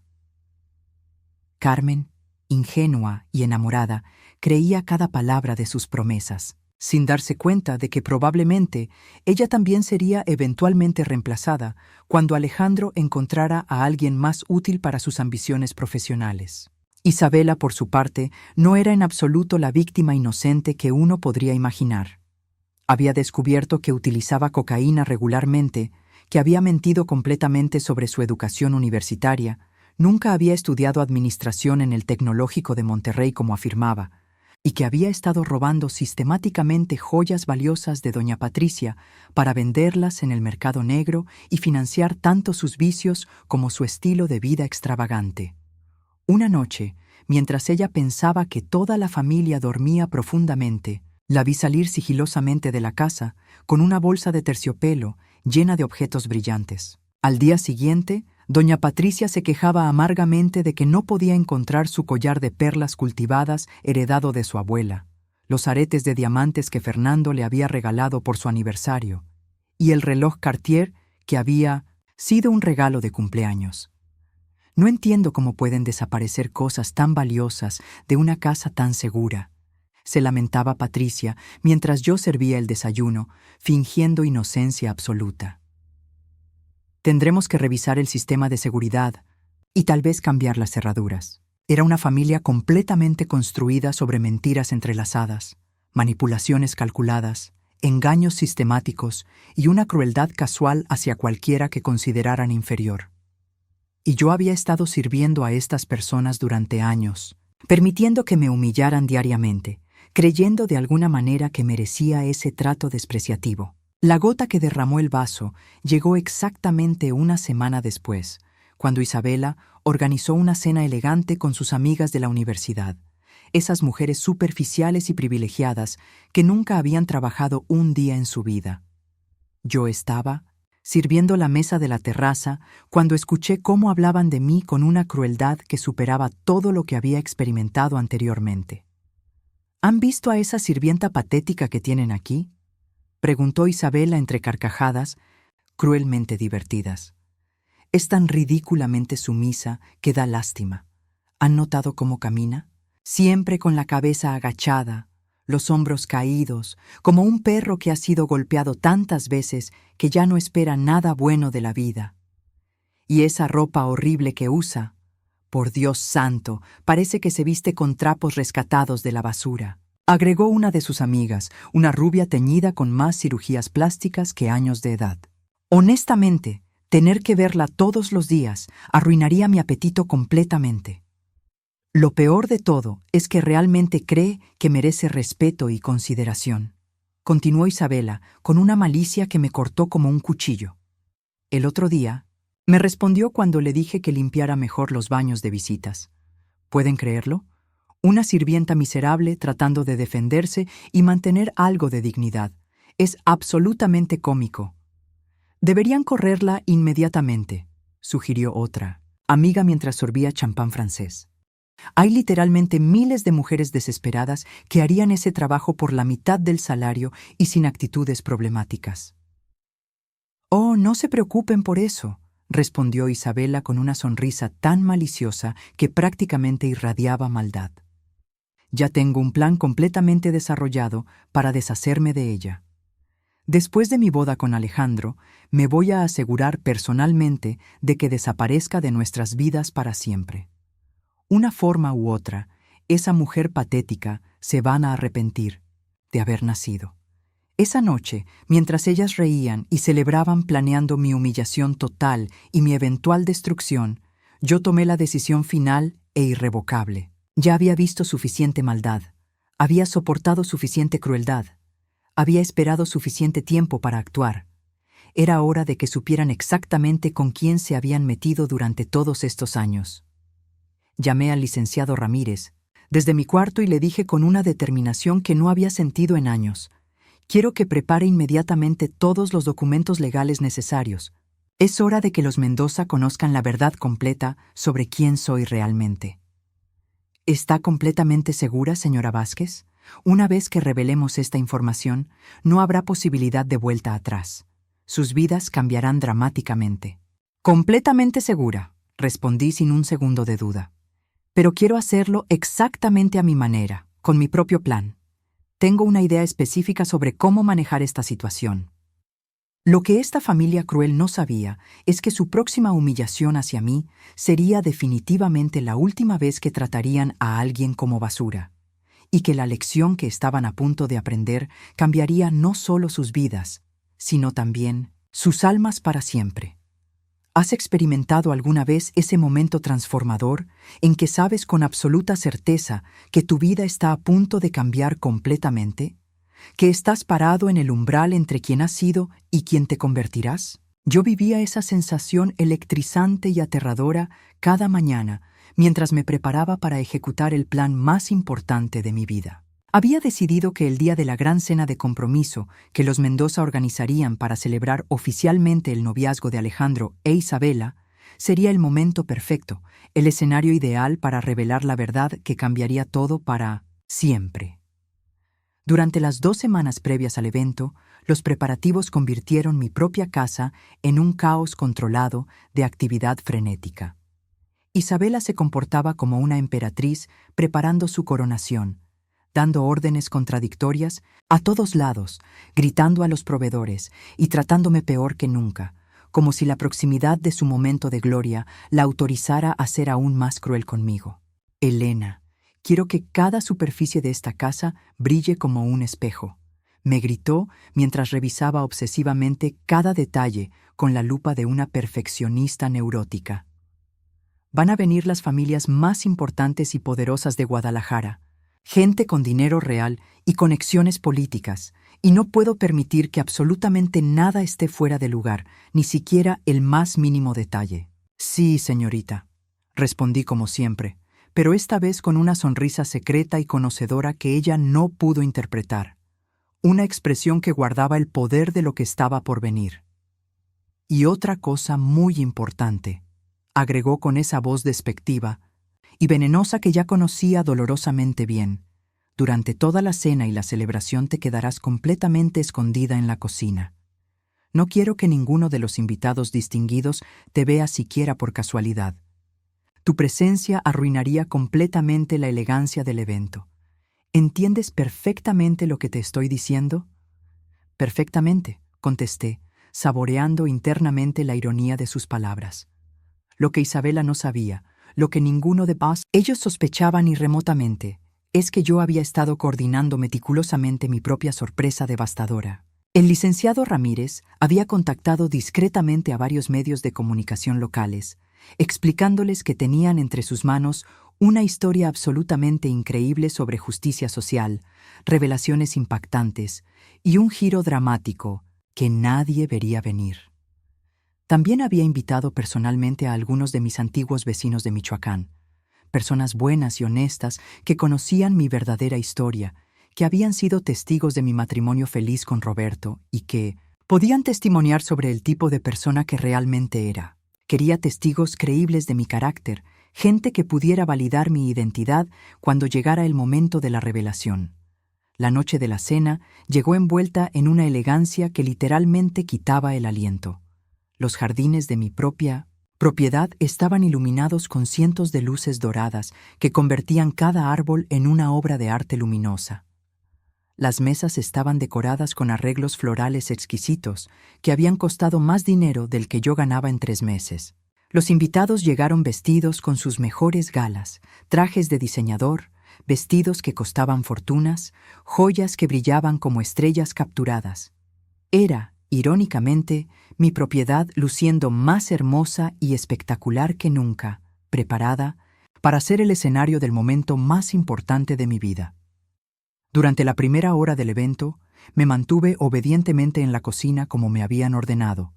Carmen, ingenua y enamorada, creía cada palabra de sus promesas, sin darse cuenta de que probablemente ella también sería eventualmente reemplazada cuando Alejandro encontrara a alguien más útil para sus ambiciones profesionales. Isabela, por su parte, no era en absoluto la víctima inocente que uno podría imaginar. Había descubierto que utilizaba cocaína regularmente, que había mentido completamente sobre su educación universitaria, nunca había estudiado administración en el Tecnológico de Monterrey como afirmaba, y que había estado robando sistemáticamente joyas valiosas de doña Patricia para venderlas en el mercado negro y financiar tanto sus vicios como su estilo de vida extravagante. Una noche, mientras ella pensaba que toda la familia dormía profundamente, la vi salir sigilosamente de la casa con una bolsa de terciopelo llena de objetos brillantes. Al día siguiente, doña Patricia se quejaba amargamente de que no podía encontrar su collar de perlas cultivadas heredado de su abuela, los aretes de diamantes que Fernando le había regalado por su aniversario, y el reloj Cartier que había sido un regalo de cumpleaños. No entiendo cómo pueden desaparecer cosas tan valiosas de una casa tan segura, se lamentaba Patricia mientras yo servía el desayuno, fingiendo inocencia absoluta. Tendremos que revisar el sistema de seguridad y tal vez cambiar las cerraduras. Era una familia completamente construida sobre mentiras entrelazadas, manipulaciones calculadas, engaños sistemáticos y una crueldad casual hacia cualquiera que consideraran inferior. Y yo había estado sirviendo a estas personas durante años, permitiendo que me humillaran diariamente, creyendo de alguna manera que merecía ese trato despreciativo. La gota que derramó el vaso llegó exactamente una semana después, cuando Isabela organizó una cena elegante con sus amigas de la universidad, esas mujeres superficiales y privilegiadas que nunca habían trabajado un día en su vida. Yo estaba sirviendo la mesa de la terraza cuando escuché cómo hablaban de mí con una crueldad que superaba todo lo que había experimentado anteriormente. ¿Han visto a esa sirvienta patética que tienen aquí?, preguntó Isabela entre carcajadas, cruelmente divertidas. Es tan ridículamente sumisa que da lástima. ¿Han notado cómo camina? Siempre con la cabeza agachada, los hombros caídos, como un perro que ha sido golpeado tantas veces que ya no espera nada bueno de la vida. Y esa ropa horrible que usa, por Dios santo, parece que se viste con trapos rescatados de la basura. Agregó una de sus amigas, una rubia teñida con más cirugías plásticas que años de edad. Honestamente, tener que verla todos los días arruinaría mi apetito completamente. Lo peor de todo es que realmente cree que merece respeto y consideración, continuó Isabela con una malicia que me cortó como un cuchillo. El otro día, me respondió cuando le dije que limpiara mejor los baños de visitas. ¿Pueden creerlo? Una sirvienta miserable tratando de defenderse y mantener algo de dignidad. Es absolutamente cómico. Deberían correrla inmediatamente, sugirió otra, amiga mientras sorbía champán francés. Hay literalmente miles de mujeres desesperadas que harían ese trabajo por la mitad del salario y sin actitudes problemáticas. Oh, no se preocupen por eso, respondió Isabela con una sonrisa tan maliciosa que prácticamente irradiaba maldad. Ya tengo un plan completamente desarrollado para deshacerme de ella. Después de mi boda con Alejandro, me voy a asegurar personalmente de que desaparezca de nuestras vidas para siempre. Una forma u otra, esa mujer patética se van a arrepentir de haber nacido. Esa noche, mientras ellas reían y celebraban planeando mi humillación total y mi eventual destrucción, yo tomé la decisión final e irrevocable. Ya había visto suficiente maldad, había soportado suficiente crueldad, había esperado suficiente tiempo para actuar. Era hora de que supieran exactamente con quién se habían metido durante todos estos años. Llamé al licenciado Ramírez desde mi cuarto y le dije con una determinación que no había sentido en años: quiero que prepare inmediatamente todos los documentos legales necesarios. Es hora de que los Mendoza conozcan la verdad completa sobre quién soy realmente. ¿Está completamente segura, señora Vázquez? Una vez que revelemos esta información, no habrá posibilidad de vuelta atrás. Sus vidas cambiarán dramáticamente. Completamente segura, respondí sin un segundo de duda. Pero quiero hacerlo exactamente a mi manera, con mi propio plan. Tengo una idea específica sobre cómo manejar esta situación. Lo que esta familia cruel no sabía es que su próxima humillación hacia mí sería definitivamente la última vez que tratarían a alguien como basura, y que la lección que estaban a punto de aprender cambiaría no solo sus vidas, sino también sus almas para siempre. ¿Has experimentado alguna vez ese momento transformador en que sabes con absoluta certeza que tu vida está a punto de cambiar completamente? ¿Que estás parado en el umbral entre quien has sido y quien te convertirás? Yo vivía esa sensación electrizante y aterradora cada mañana mientras me preparaba para ejecutar el plan más importante de mi vida. Había decidido que el día de la gran cena de compromiso que los Mendoza organizarían para celebrar oficialmente el noviazgo de Alejandro e Isabela sería el momento perfecto, el escenario ideal para revelar la verdad que cambiaría todo para siempre. Durante las 2 semanas previas al evento, los preparativos convirtieron mi propia casa en un caos controlado de actividad frenética. Isabela se comportaba como una emperatriz preparando su coronación, dando órdenes contradictorias a todos lados, gritando a los proveedores y tratándome peor que nunca, como si la proximidad de su momento de gloria la autorizara a ser aún más cruel conmigo. Elena, quiero que cada superficie de esta casa brille como un espejo, me gritó mientras revisaba obsesivamente cada detalle con la lupa de una perfeccionista neurótica. Van a venir las familias más importantes y poderosas de Guadalajara, gente con dinero real y conexiones políticas, y no puedo permitir que absolutamente nada esté fuera de lugar, ni siquiera el más mínimo detalle. Sí, señorita, respondí como siempre, pero esta vez con una sonrisa secreta y conocedora que ella no pudo interpretar, una expresión que guardaba el poder de lo que estaba por venir. Y otra cosa muy importante, agregó con esa voz despectiva y venenosa que ya conocía dolorosamente bien. Durante toda la cena y la celebración te quedarás completamente escondida en la cocina. No quiero que ninguno de los invitados distinguidos te vea siquiera por casualidad. Tu presencia arruinaría completamente la elegancia del evento. ¿Entiendes perfectamente lo que te estoy diciendo? Perfectamente, contesté, saboreando internamente la ironía de sus palabras. Lo que Isabela no sabía, lo que ninguno de ellos sospechaban ni remotamente, es que yo había estado coordinando meticulosamente mi propia sorpresa devastadora. El licenciado Ramírez había contactado discretamente a varios medios de comunicación locales, explicándoles que tenían entre sus manos una historia absolutamente increíble sobre justicia social, revelaciones impactantes y un giro dramático que nadie vería venir. También había invitado personalmente a algunos de mis antiguos vecinos de Michoacán, personas buenas y honestas que conocían mi verdadera historia, que habían sido testigos de mi matrimonio feliz con Roberto y que podían testimoniar sobre el tipo de persona que realmente era. Quería testigos creíbles de mi carácter, gente que pudiera validar mi identidad cuando llegara el momento de la revelación. La noche de la cena llegó envuelta en una elegancia que literalmente quitaba el aliento. Los jardines de mi propia propiedad estaban iluminados con cientos de luces doradas que convertían cada árbol en una obra de arte luminosa. Las mesas estaban decoradas con arreglos florales exquisitos que habían costado más dinero del que yo ganaba en 3 meses. Los invitados llegaron vestidos con sus mejores galas, trajes de diseñador, vestidos que costaban fortunas, joyas que brillaban como estrellas capturadas. Era, irónicamente, mi propiedad luciendo más hermosa y espectacular que nunca, preparada para ser el escenario del momento más importante de mi vida. Durante la primera hora del evento, me mantuve obedientemente en la cocina como me habían ordenado,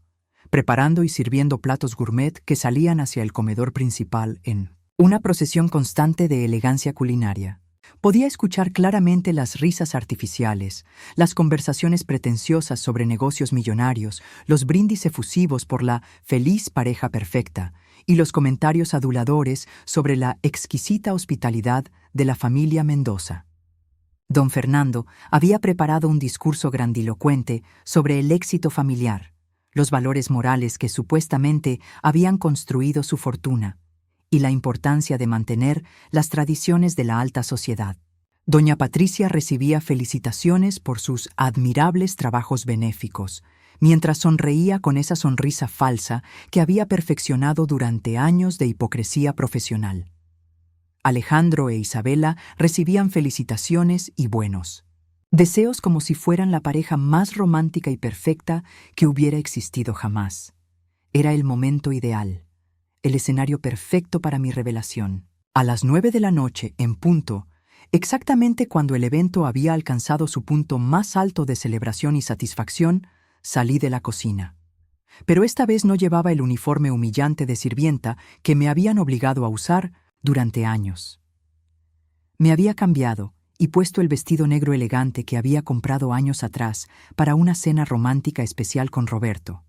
preparando y sirviendo platos gourmet que salían hacia el comedor principal en una procesión constante de elegancia culinaria. Podía escuchar claramente las risas artificiales, las conversaciones pretenciosas sobre negocios millonarios, los brindis efusivos por la feliz pareja perfecta y los comentarios aduladores sobre la exquisita hospitalidad de la familia Mendoza. Don Fernando había preparado un discurso grandilocuente sobre el éxito familiar, los valores morales que supuestamente habían construido su fortuna, y la importancia de mantener las tradiciones de la alta sociedad. Doña Patricia recibía felicitaciones por sus admirables trabajos benéficos, mientras sonreía con esa sonrisa falsa que había perfeccionado durante años de hipocresía profesional. Alejandro e Isabela recibían felicitaciones y buenos deseos como si fueran la pareja más romántica y perfecta que hubiera existido jamás. Era el momento ideal, el escenario perfecto para mi revelación. A las 9 de la noche, en punto, exactamente cuando el evento había alcanzado su punto más alto de celebración y satisfacción, salí de la cocina. Pero esta vez no llevaba el uniforme humillante de sirvienta que me habían obligado a usar durante años. Me había cambiado y puesto el vestido negro elegante que había comprado años atrás para una cena romántica especial con Roberto,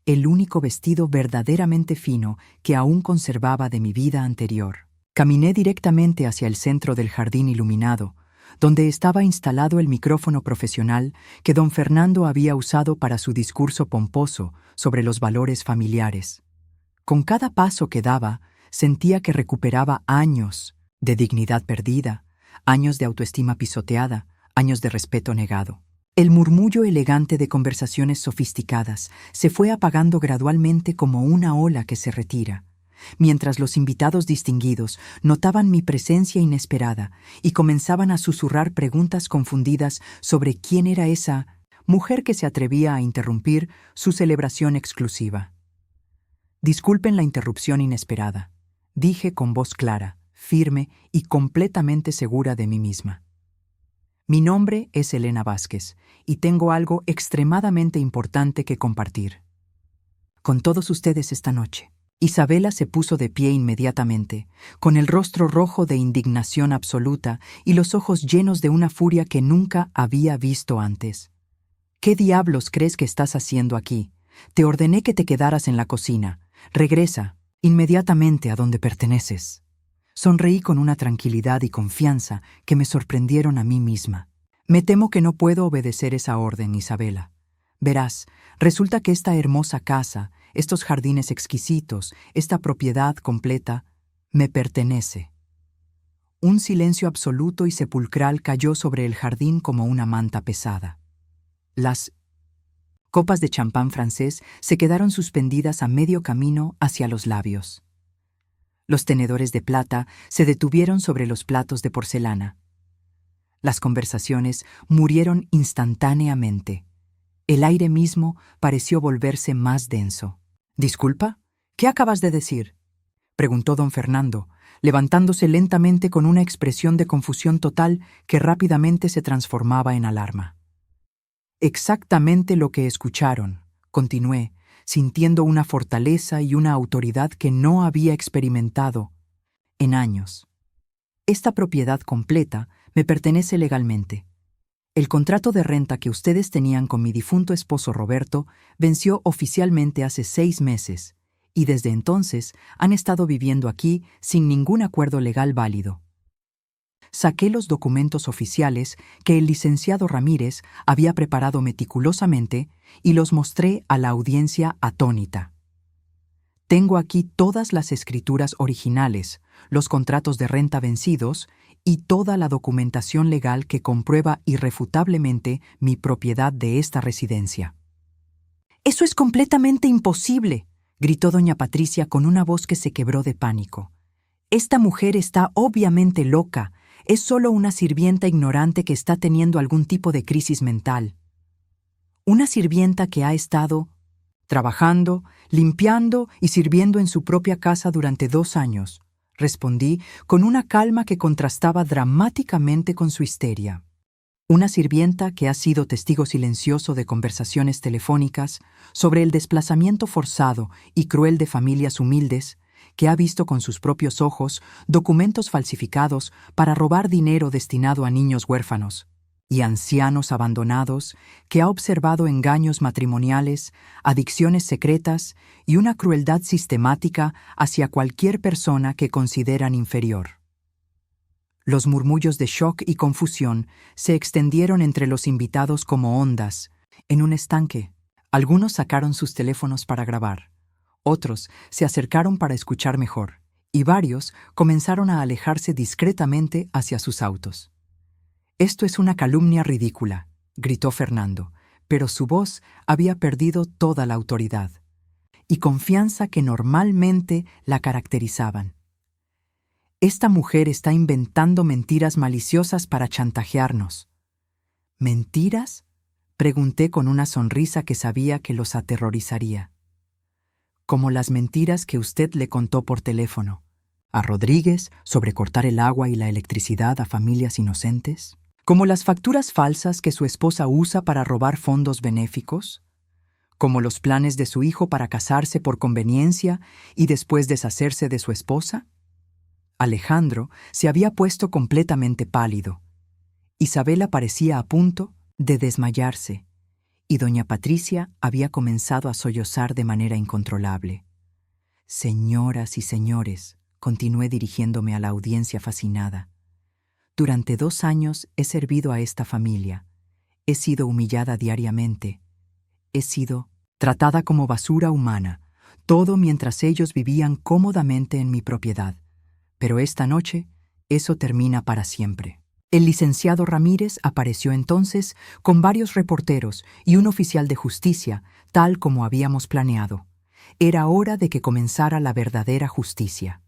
el único vestido verdaderamente fino que aún conservaba de mi vida anterior. Caminé directamente hacia el centro del jardín iluminado, donde estaba instalado el micrófono profesional que don Fernando había usado para su discurso pomposo sobre los valores familiares. Con cada paso que daba, sentía que recuperaba años de dignidad perdida, años de autoestima pisoteada, años de respeto negado. El murmullo elegante de conversaciones sofisticadas se fue apagando gradualmente como una ola que se retira, mientras los invitados distinguidos notaban mi presencia inesperada y comenzaban a susurrar preguntas confundidas sobre quién era esa mujer que se atrevía a interrumpir su celebración exclusiva. Disculpen la interrupción inesperada, dije con voz clara, firme y completamente segura de mí misma. Mi nombre es Elena Vázquez y tengo algo extremadamente importante que compartir con todos ustedes esta noche. Isabela se puso de pie inmediatamente, con el rostro rojo de indignación absoluta y los ojos llenos de una furia que nunca había visto antes. ¿Qué diablos crees que estás haciendo aquí? Te ordené que te quedaras en la cocina. Regresa inmediatamente a donde perteneces. Sonreí con una tranquilidad y confianza que me sorprendieron a mí misma. Me temo que no puedo obedecer esa orden, Isabela. Verás, resulta que esta hermosa casa, estos jardines exquisitos, esta propiedad completa, me pertenece. Un silencio absoluto y sepulcral cayó sobre el jardín como una manta pesada. Las copas de champán francés se quedaron suspendidas a medio camino hacia los labios. Los tenedores de plata se detuvieron sobre los platos de porcelana. Las conversaciones murieron instantáneamente. El aire mismo pareció volverse más denso. «¿Disculpa? ¿Qué acabas de decir?», preguntó don Fernando, levantándose lentamente con una expresión de confusión total que rápidamente se transformaba en alarma. «Exactamente lo que escucharon», continué, sintiendo una fortaleza y una autoridad que no había experimentado en años. Esta propiedad completa me pertenece legalmente. El contrato de renta que ustedes tenían con mi difunto esposo Roberto venció oficialmente hace 6 meses, y desde entonces han estado viviendo aquí sin ningún acuerdo legal válido. Saqué los documentos oficiales que el licenciado Ramírez había preparado meticulosamente y los mostré a la audiencia atónita. Tengo aquí todas las escrituras originales, los contratos de renta vencidos y toda la documentación legal que comprueba irrefutablemente mi propiedad de esta residencia. «¡Eso es completamente imposible!», gritó doña Patricia con una voz que se quebró de pánico. «Esta mujer está obviamente loca. Es solo una sirvienta ignorante que está teniendo algún tipo de crisis mental. Una sirvienta que ha estado trabajando, limpiando y sirviendo en su propia casa durante 2 años», respondí con una calma que contrastaba dramáticamente con su histeria. Una sirvienta que ha sido testigo silencioso de conversaciones telefónicas sobre el desplazamiento forzado y cruel de familias humildes, que ha visto con sus propios ojos documentos falsificados para robar dinero destinado a niños huérfanos, y ancianos abandonados, que ha observado engaños matrimoniales, adicciones secretas y una crueldad sistemática hacia cualquier persona que consideran inferior. Los murmullos de shock y confusión se extendieron entre los invitados como ondas en un estanque. Algunos sacaron sus teléfonos para grabar, otros se acercaron para escuchar mejor, y varios comenzaron a alejarse discretamente hacia sus autos. «Esto es una calumnia ridícula», gritó Fernando, pero su voz había perdido toda la autoridad y confianza que normalmente la caracterizaban. «Esta mujer está inventando mentiras maliciosas para chantajearnos». «¿Mentiras?», pregunté con una sonrisa que sabía que los aterrorizaría. «Como las mentiras que usted le contó por teléfono a Rodríguez sobre cortar el agua y la electricidad a familias inocentes, como las facturas falsas que su esposa usa para robar fondos benéficos, como los planes de su hijo para casarse por conveniencia y después deshacerse de su esposa». Alejandro se había puesto completamente pálido. Isabela parecía a punto de desmayarse, y doña Patricia había comenzado a sollozar de manera incontrolable. «Señoras y señores», continué dirigiéndome a la audiencia fascinada, «durante 2 años he servido a esta familia. He sido humillada diariamente. He sido tratada como basura humana, todo mientras ellos vivían cómodamente en mi propiedad. Pero esta noche, eso termina para siempre». El licenciado Ramírez apareció entonces con varios reporteros y un oficial de justicia, tal como habíamos planeado. Era hora de que comenzara la verdadera justicia.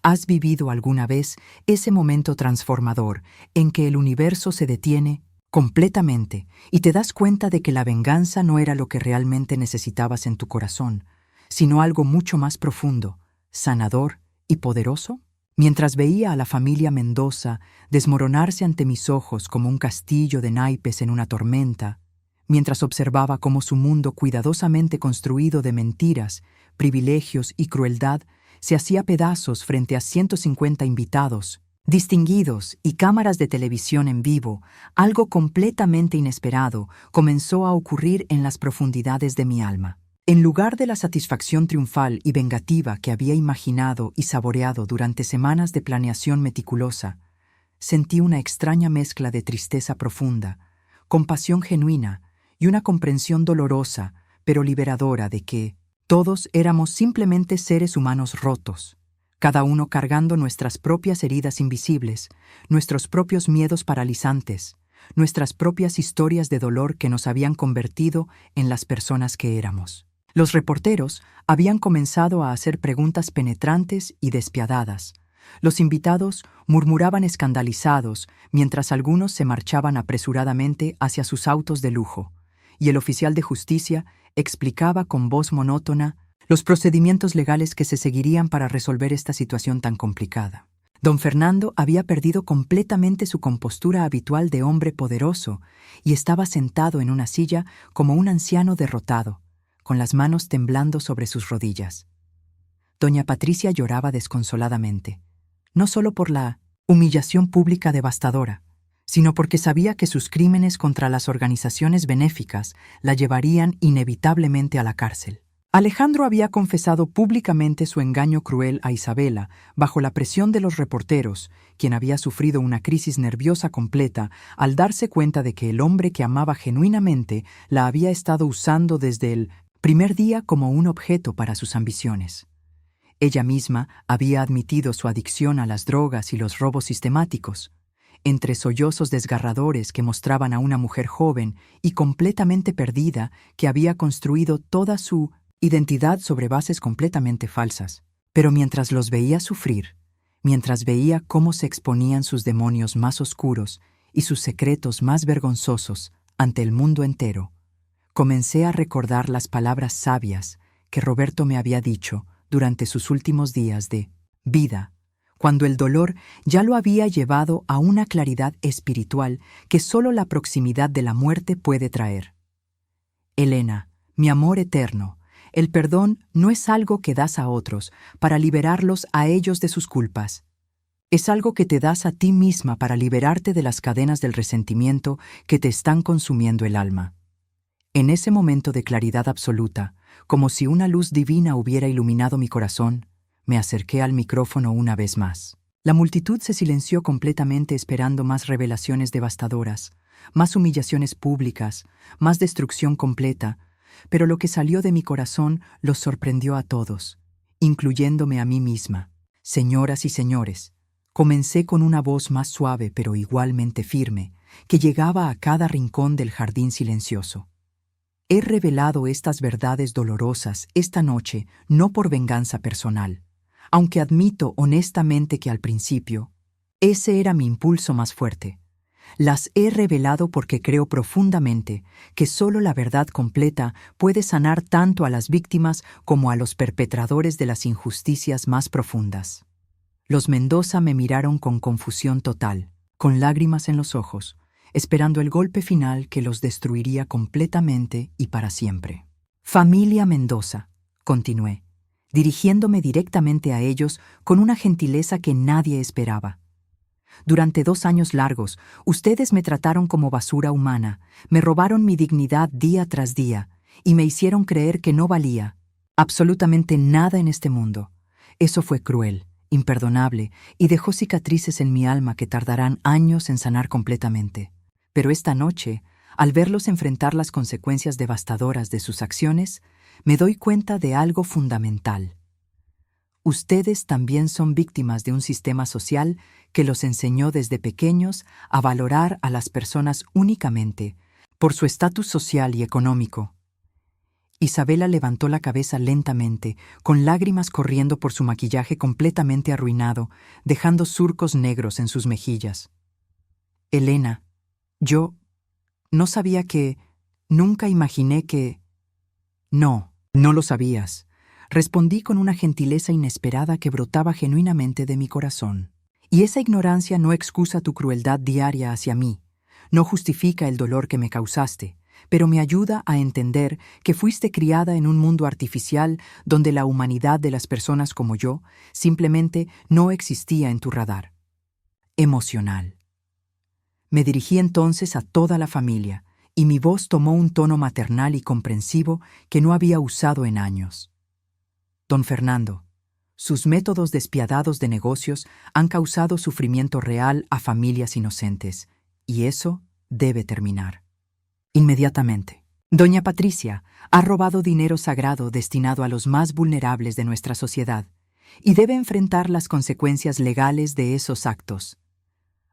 ¿Has vivido alguna vez ese momento transformador en que el universo se detiene completamente y te das cuenta de que la venganza no era lo que realmente necesitabas en tu corazón, sino algo mucho más profundo, sanador y poderoso? Mientras veía a la familia Mendoza desmoronarse ante mis ojos como un castillo de naipes en una tormenta, mientras observaba cómo su mundo cuidadosamente construido de mentiras, privilegios y crueldad se hacía pedazos frente a 150 invitados, distinguidos y cámaras de televisión en vivo, algo completamente inesperado comenzó a ocurrir en las profundidades de mi alma. En lugar de la satisfacción triunfal y vengativa que había imaginado y saboreado durante semanas de planeación meticulosa, sentí una extraña mezcla de tristeza profunda, compasión genuina y una comprensión dolorosa, pero liberadora de que todos éramos simplemente seres humanos rotos, cada uno cargando nuestras propias heridas invisibles, nuestros propios miedos paralizantes, nuestras propias historias de dolor que nos habían convertido en las personas que éramos. Los reporteros habían comenzado a hacer preguntas penetrantes y despiadadas. Los invitados murmuraban escandalizados mientras algunos se marchaban apresuradamente hacia sus autos de lujo, y el oficial de justicia explicaba con voz monótona los procedimientos legales que se seguirían para resolver esta situación tan complicada. Don Fernando había perdido completamente su compostura habitual de hombre poderoso y estaba sentado en una silla como un anciano derrotado, con las manos temblando sobre sus rodillas. Doña Patricia lloraba desconsoladamente, no solo por la humillación pública devastadora, sino porque sabía que sus crímenes contra las organizaciones benéficas la llevarían inevitablemente a la cárcel. Alejandro había confesado públicamente su engaño cruel a Isabela bajo la presión de los reporteros, quien había sufrido una crisis nerviosa completa al darse cuenta de que el hombre que amaba genuinamente la había estado usando desde el primer día como un objeto para sus ambiciones. Ella misma había admitido su adicción a las drogas y los robos sistemáticos, entre sollozos desgarradores que mostraban a una mujer joven y completamente perdida que había construido toda su identidad sobre bases completamente falsas. Pero mientras los veía sufrir, mientras veía cómo se exponían sus demonios más oscuros y sus secretos más vergonzosos ante el mundo entero, comencé a recordar las palabras sabias que Roberto me había dicho durante sus últimos días de vida, cuando el dolor ya lo había llevado a una claridad espiritual que solo la proximidad de la muerte puede traer. Elena, mi amor eterno, el perdón no es algo que das a otros para liberarlos a ellos de sus culpas. Es algo que te das a ti misma para liberarte de las cadenas del resentimiento que te están consumiendo el alma. En ese momento de claridad absoluta, como si una luz divina hubiera iluminado mi corazón, me acerqué al micrófono una vez más. La multitud se silenció completamente esperando más revelaciones devastadoras, más humillaciones públicas, más destrucción completa, pero lo que salió de mi corazón los sorprendió a todos, incluyéndome a mí misma. Señoras y señores, comencé con una voz más suave pero igualmente firme, que llegaba a cada rincón del jardín silencioso. He revelado estas verdades dolorosas esta noche no por venganza personal, aunque admito honestamente que al principio, ese era mi impulso más fuerte. Las he revelado porque creo profundamente que solo la verdad completa puede sanar tanto a las víctimas como a los perpetradores de las injusticias más profundas. Los Mendoza me miraron con confusión total, con lágrimas en los ojos, esperando el golpe final que los destruiría completamente y para siempre. Familia Mendoza, continué, dirigiéndome directamente a ellos con una gentileza que nadie esperaba. Durante 2 años largos, ustedes me trataron como basura humana, me robaron mi dignidad día tras día y me hicieron creer que no valía absolutamente nada en este mundo. Eso fue cruel, imperdonable y dejó cicatrices en mi alma que tardarán años en sanar completamente. Pero esta noche, al verlos enfrentar las consecuencias devastadoras de sus acciones, me doy cuenta de algo fundamental. Ustedes también son víctimas de un sistema social que los enseñó desde pequeños a valorar a las personas únicamente por su estatus social y económico. Isabela levantó la cabeza lentamente, con lágrimas corriendo por su maquillaje completamente arruinado, dejando surcos negros en sus mejillas. Elena, yo no sabía que, nunca imaginé que... No, no lo sabías. Respondí con una gentileza inesperada que brotaba genuinamente de mi corazón. Y esa ignorancia no excusa tu crueldad diaria hacia mí, no justifica el dolor que me causaste, pero me ayuda a entender que fuiste criada en un mundo artificial donde la humanidad de las personas como yo simplemente no existía en tu radar. Emocional. Me dirigí entonces a toda la familia, y mi voz tomó un tono maternal y comprensivo que no había usado en años. Don Fernando, sus métodos despiadados de negocios han causado sufrimiento real a familias inocentes, y eso debe terminar. Inmediatamente. Doña Patricia ha robado dinero sagrado destinado a los más vulnerables de nuestra sociedad, y debe enfrentar las consecuencias legales de esos actos.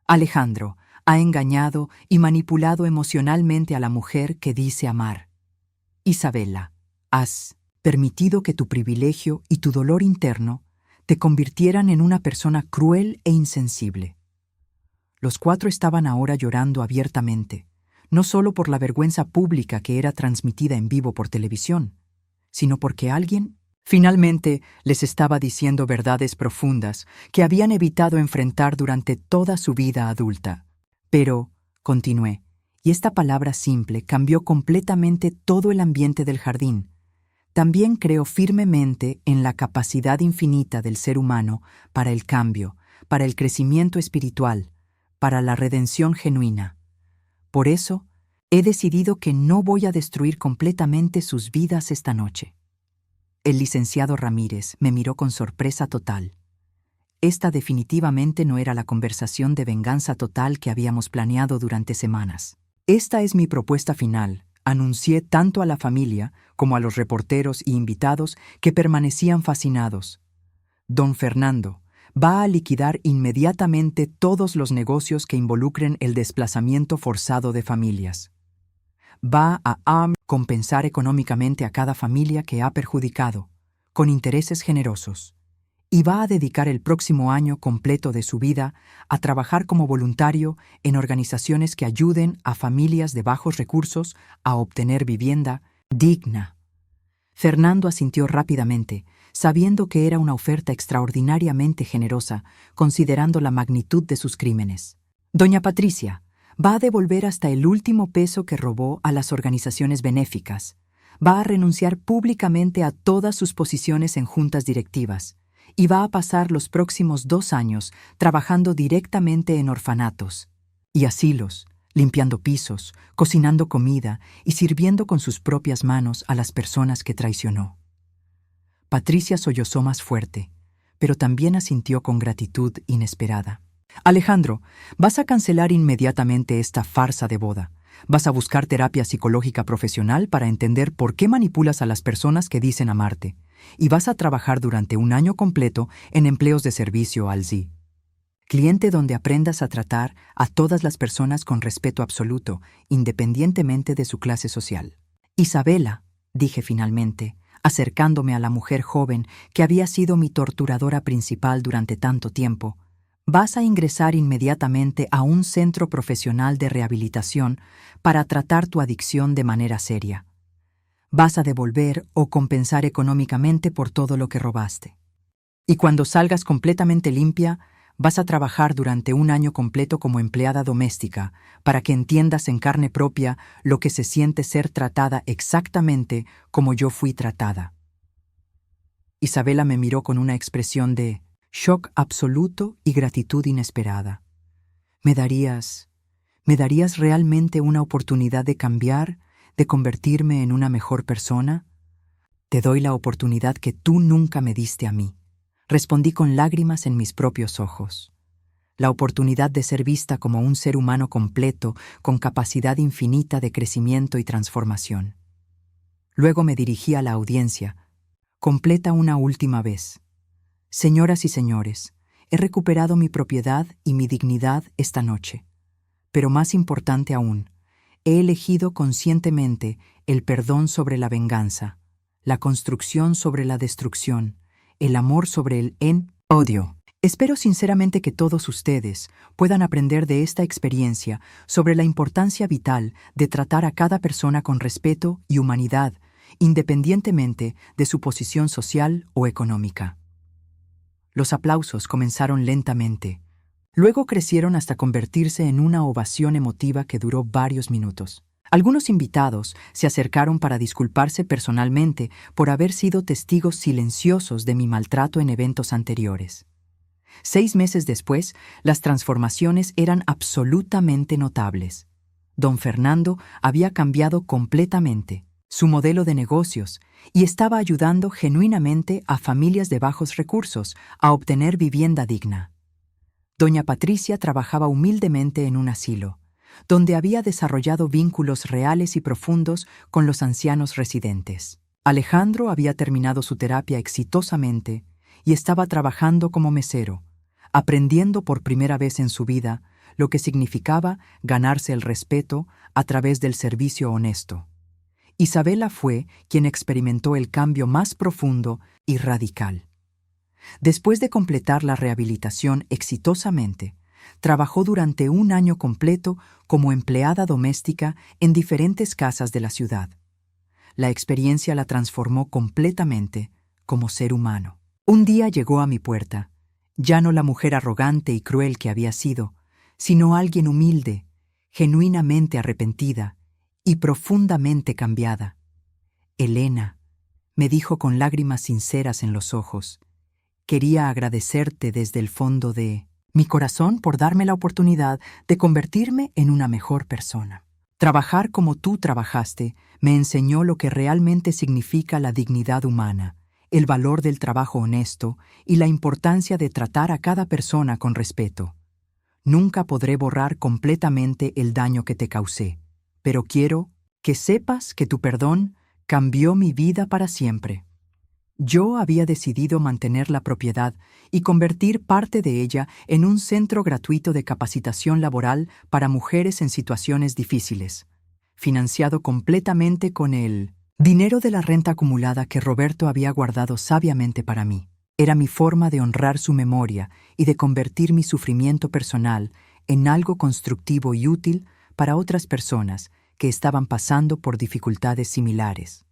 Alejandro ha engañado y manipulado emocionalmente a la mujer que dice amar. Isabela, has permitido que tu privilegio y tu dolor interno te convirtieran en una persona cruel e insensible. Los 4 estaban ahora llorando abiertamente, no solo por la vergüenza pública que era transmitida en vivo por televisión, sino porque alguien finalmente les estaba diciendo verdades profundas que habían evitado enfrentar durante toda su vida adulta. Pero, continué, y esta palabra simple cambió completamente todo el ambiente del jardín. También creo firmemente en la capacidad infinita del ser humano para el cambio, para el crecimiento espiritual, para la redención genuina. Por eso, he decidido que no voy a destruir completamente sus vidas esta noche. El licenciado Ramírez me miró con sorpresa total. Esta definitivamente no era la conversación de venganza total que habíamos planeado durante semanas. Esta es mi propuesta final, anuncié tanto a la familia como a los reporteros y invitados que permanecían fascinados. Don Fernando va a liquidar inmediatamente todos los negocios que involucren el desplazamiento forzado de familias. Va a compensar económicamente a cada familia que ha perjudicado, con intereses generosos, y va a dedicar el próximo año completo de su vida a trabajar como voluntario en organizaciones que ayuden a familias de bajos recursos a obtener vivienda digna. Fernando asintió rápidamente, sabiendo que era una oferta extraordinariamente generosa, considerando la magnitud de sus crímenes. Doña Patricia va a devolver hasta el último peso que robó a las organizaciones benéficas. Va a renunciar públicamente a todas sus posiciones en juntas directivas y va a pasar los próximos 2 años trabajando directamente en orfanatos y asilos, limpiando pisos, cocinando comida y sirviendo con sus propias manos a las personas que traicionó. Patricia sollozó más fuerte, pero también asintió con gratitud inesperada. Alejandro, vas a cancelar inmediatamente esta farsa de boda. Vas a buscar terapia psicológica profesional para entender por qué manipulas a las personas que dicen amarte. Y vas a trabajar durante un año completo en empleos de servicio al Z. Cliente donde aprendas a tratar a todas las personas con respeto absoluto, independientemente de su clase social. Isabela, dije finalmente, acercándome a la mujer joven que había sido mi torturadora principal durante tanto tiempo, vas a ingresar inmediatamente a un centro profesional de rehabilitación para tratar tu adicción de manera seria. Vas a devolver o compensar económicamente por todo lo que robaste. Y cuando salgas completamente limpia, vas a trabajar durante un año completo como empleada doméstica para que entiendas en carne propia lo que se siente ser tratada exactamente como yo fui tratada. Isabela me miró con una expresión de shock absoluto y gratitud inesperada. ¿Me darías realmente una oportunidad de cambiar, de convertirme en una mejor persona? Te doy la oportunidad que tú nunca me diste a mí. Respondí con lágrimas en mis propios ojos. La oportunidad de ser vista como un ser humano completo, con capacidad infinita de crecimiento y transformación. Luego me dirigí a la audiencia. Completa una última vez. Señoras y señores, he recuperado mi propiedad y mi dignidad esta noche. Pero más importante aún, he elegido conscientemente el perdón sobre la venganza, la construcción sobre la destrucción, el amor sobre el odio. Espero sinceramente que todos ustedes puedan aprender de esta experiencia sobre la importancia vital de tratar a cada persona con respeto y humanidad, independientemente de su posición social o económica. Los aplausos comenzaron lentamente. Luego crecieron hasta convertirse en una ovación emotiva que duró varios minutos. Algunos invitados se acercaron para disculparse personalmente por haber sido testigos silenciosos de mi maltrato en eventos anteriores. 6 meses después, las transformaciones eran absolutamente notables. Don Fernando había cambiado completamente su modelo de negocios y estaba ayudando genuinamente a familias de bajos recursos a obtener vivienda digna. Doña Patricia trabajaba humildemente en un asilo, donde había desarrollado vínculos reales y profundos con los ancianos residentes. Alejandro había terminado su terapia exitosamente y estaba trabajando como mesero, aprendiendo por primera vez en su vida lo que significaba ganarse el respeto a través del servicio honesto. Isabela fue quien experimentó el cambio más profundo y radical. Después de completar la rehabilitación exitosamente, trabajó durante un año completo como empleada doméstica en diferentes casas de la ciudad. La experiencia la transformó completamente como ser humano. Un día llegó a mi puerta, ya no la mujer arrogante y cruel que había sido, sino alguien humilde, genuinamente arrepentida y profundamente cambiada. Elena, me dijo con lágrimas sinceras en los ojos, quería agradecerte desde el fondo de mi corazón por darme la oportunidad de convertirme en una mejor persona. Trabajar como tú trabajaste me enseñó lo que realmente significa la dignidad humana, el valor del trabajo honesto y la importancia de tratar a cada persona con respeto. Nunca podré borrar completamente el daño que te causé, pero quiero que sepas que tu perdón cambió mi vida para siempre. Yo había decidido mantener la propiedad y convertir parte de ella en un centro gratuito de capacitación laboral para mujeres en situaciones difíciles, financiado completamente con el dinero de la renta acumulada que Roberto había guardado sabiamente para mí. Era mi forma de honrar su memoria y de convertir mi sufrimiento personal en algo constructivo y útil para otras personas que estaban pasando por dificultades similares.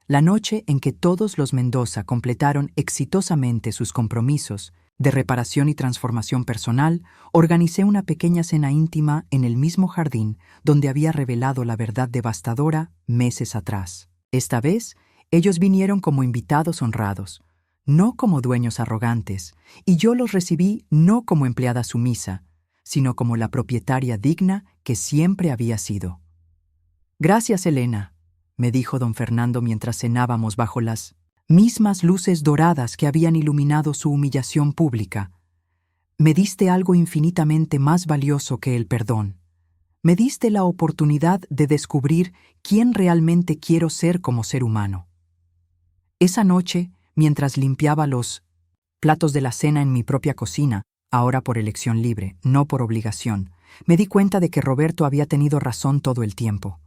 La noche en que todos los Mendoza completaron exitosamente sus compromisos de reparación y transformación personal, organicé una pequeña cena íntima en el mismo jardín donde había revelado la verdad devastadora meses atrás. Esta vez, ellos vinieron como invitados honrados, no como dueños arrogantes, y yo los recibí no como empleada sumisa, sino como la propietaria digna que siempre había sido. «Gracias, Elena», me dijo don Fernando mientras cenábamos bajo las mismas luces doradas que habían iluminado su humillación pública. Me diste algo infinitamente más valioso que el perdón. Me diste la oportunidad de descubrir quién realmente quiero ser como ser humano. Esa noche, mientras limpiaba los platos de la cena en mi propia cocina, ahora por elección libre, no por obligación, me di cuenta de que Roberto había tenido razón todo el tiempo.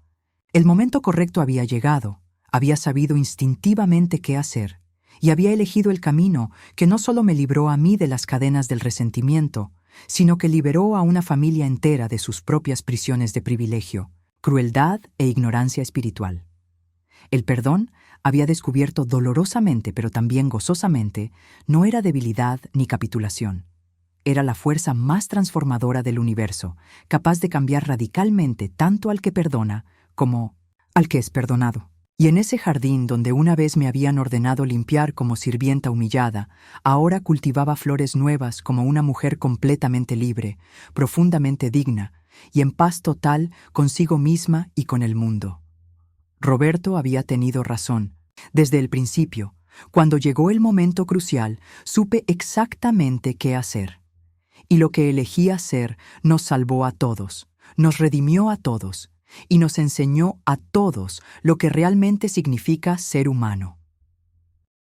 El momento correcto había llegado, había sabido instintivamente qué hacer, y había elegido el camino que no solo me libró a mí de las cadenas del resentimiento, sino que liberó a una familia entera de sus propias prisiones de privilegio, crueldad e ignorancia espiritual. El perdón, había descubierto dolorosamente pero también gozosamente, no era debilidad ni capitulación. Era la fuerza más transformadora del universo, capaz de cambiar radicalmente tanto al que perdona como al que es perdonado. Y en ese jardín donde una vez me habían ordenado limpiar como sirvienta humillada, ahora cultivaba flores nuevas como una mujer completamente libre, profundamente digna, y en paz total consigo misma y con el mundo. Roberto había tenido razón. Desde el principio, cuando llegó el momento crucial, supe exactamente qué hacer. Y lo que elegí hacer nos salvó a todos, nos redimió a todos, y nos enseñó a todos lo que realmente significa ser humano.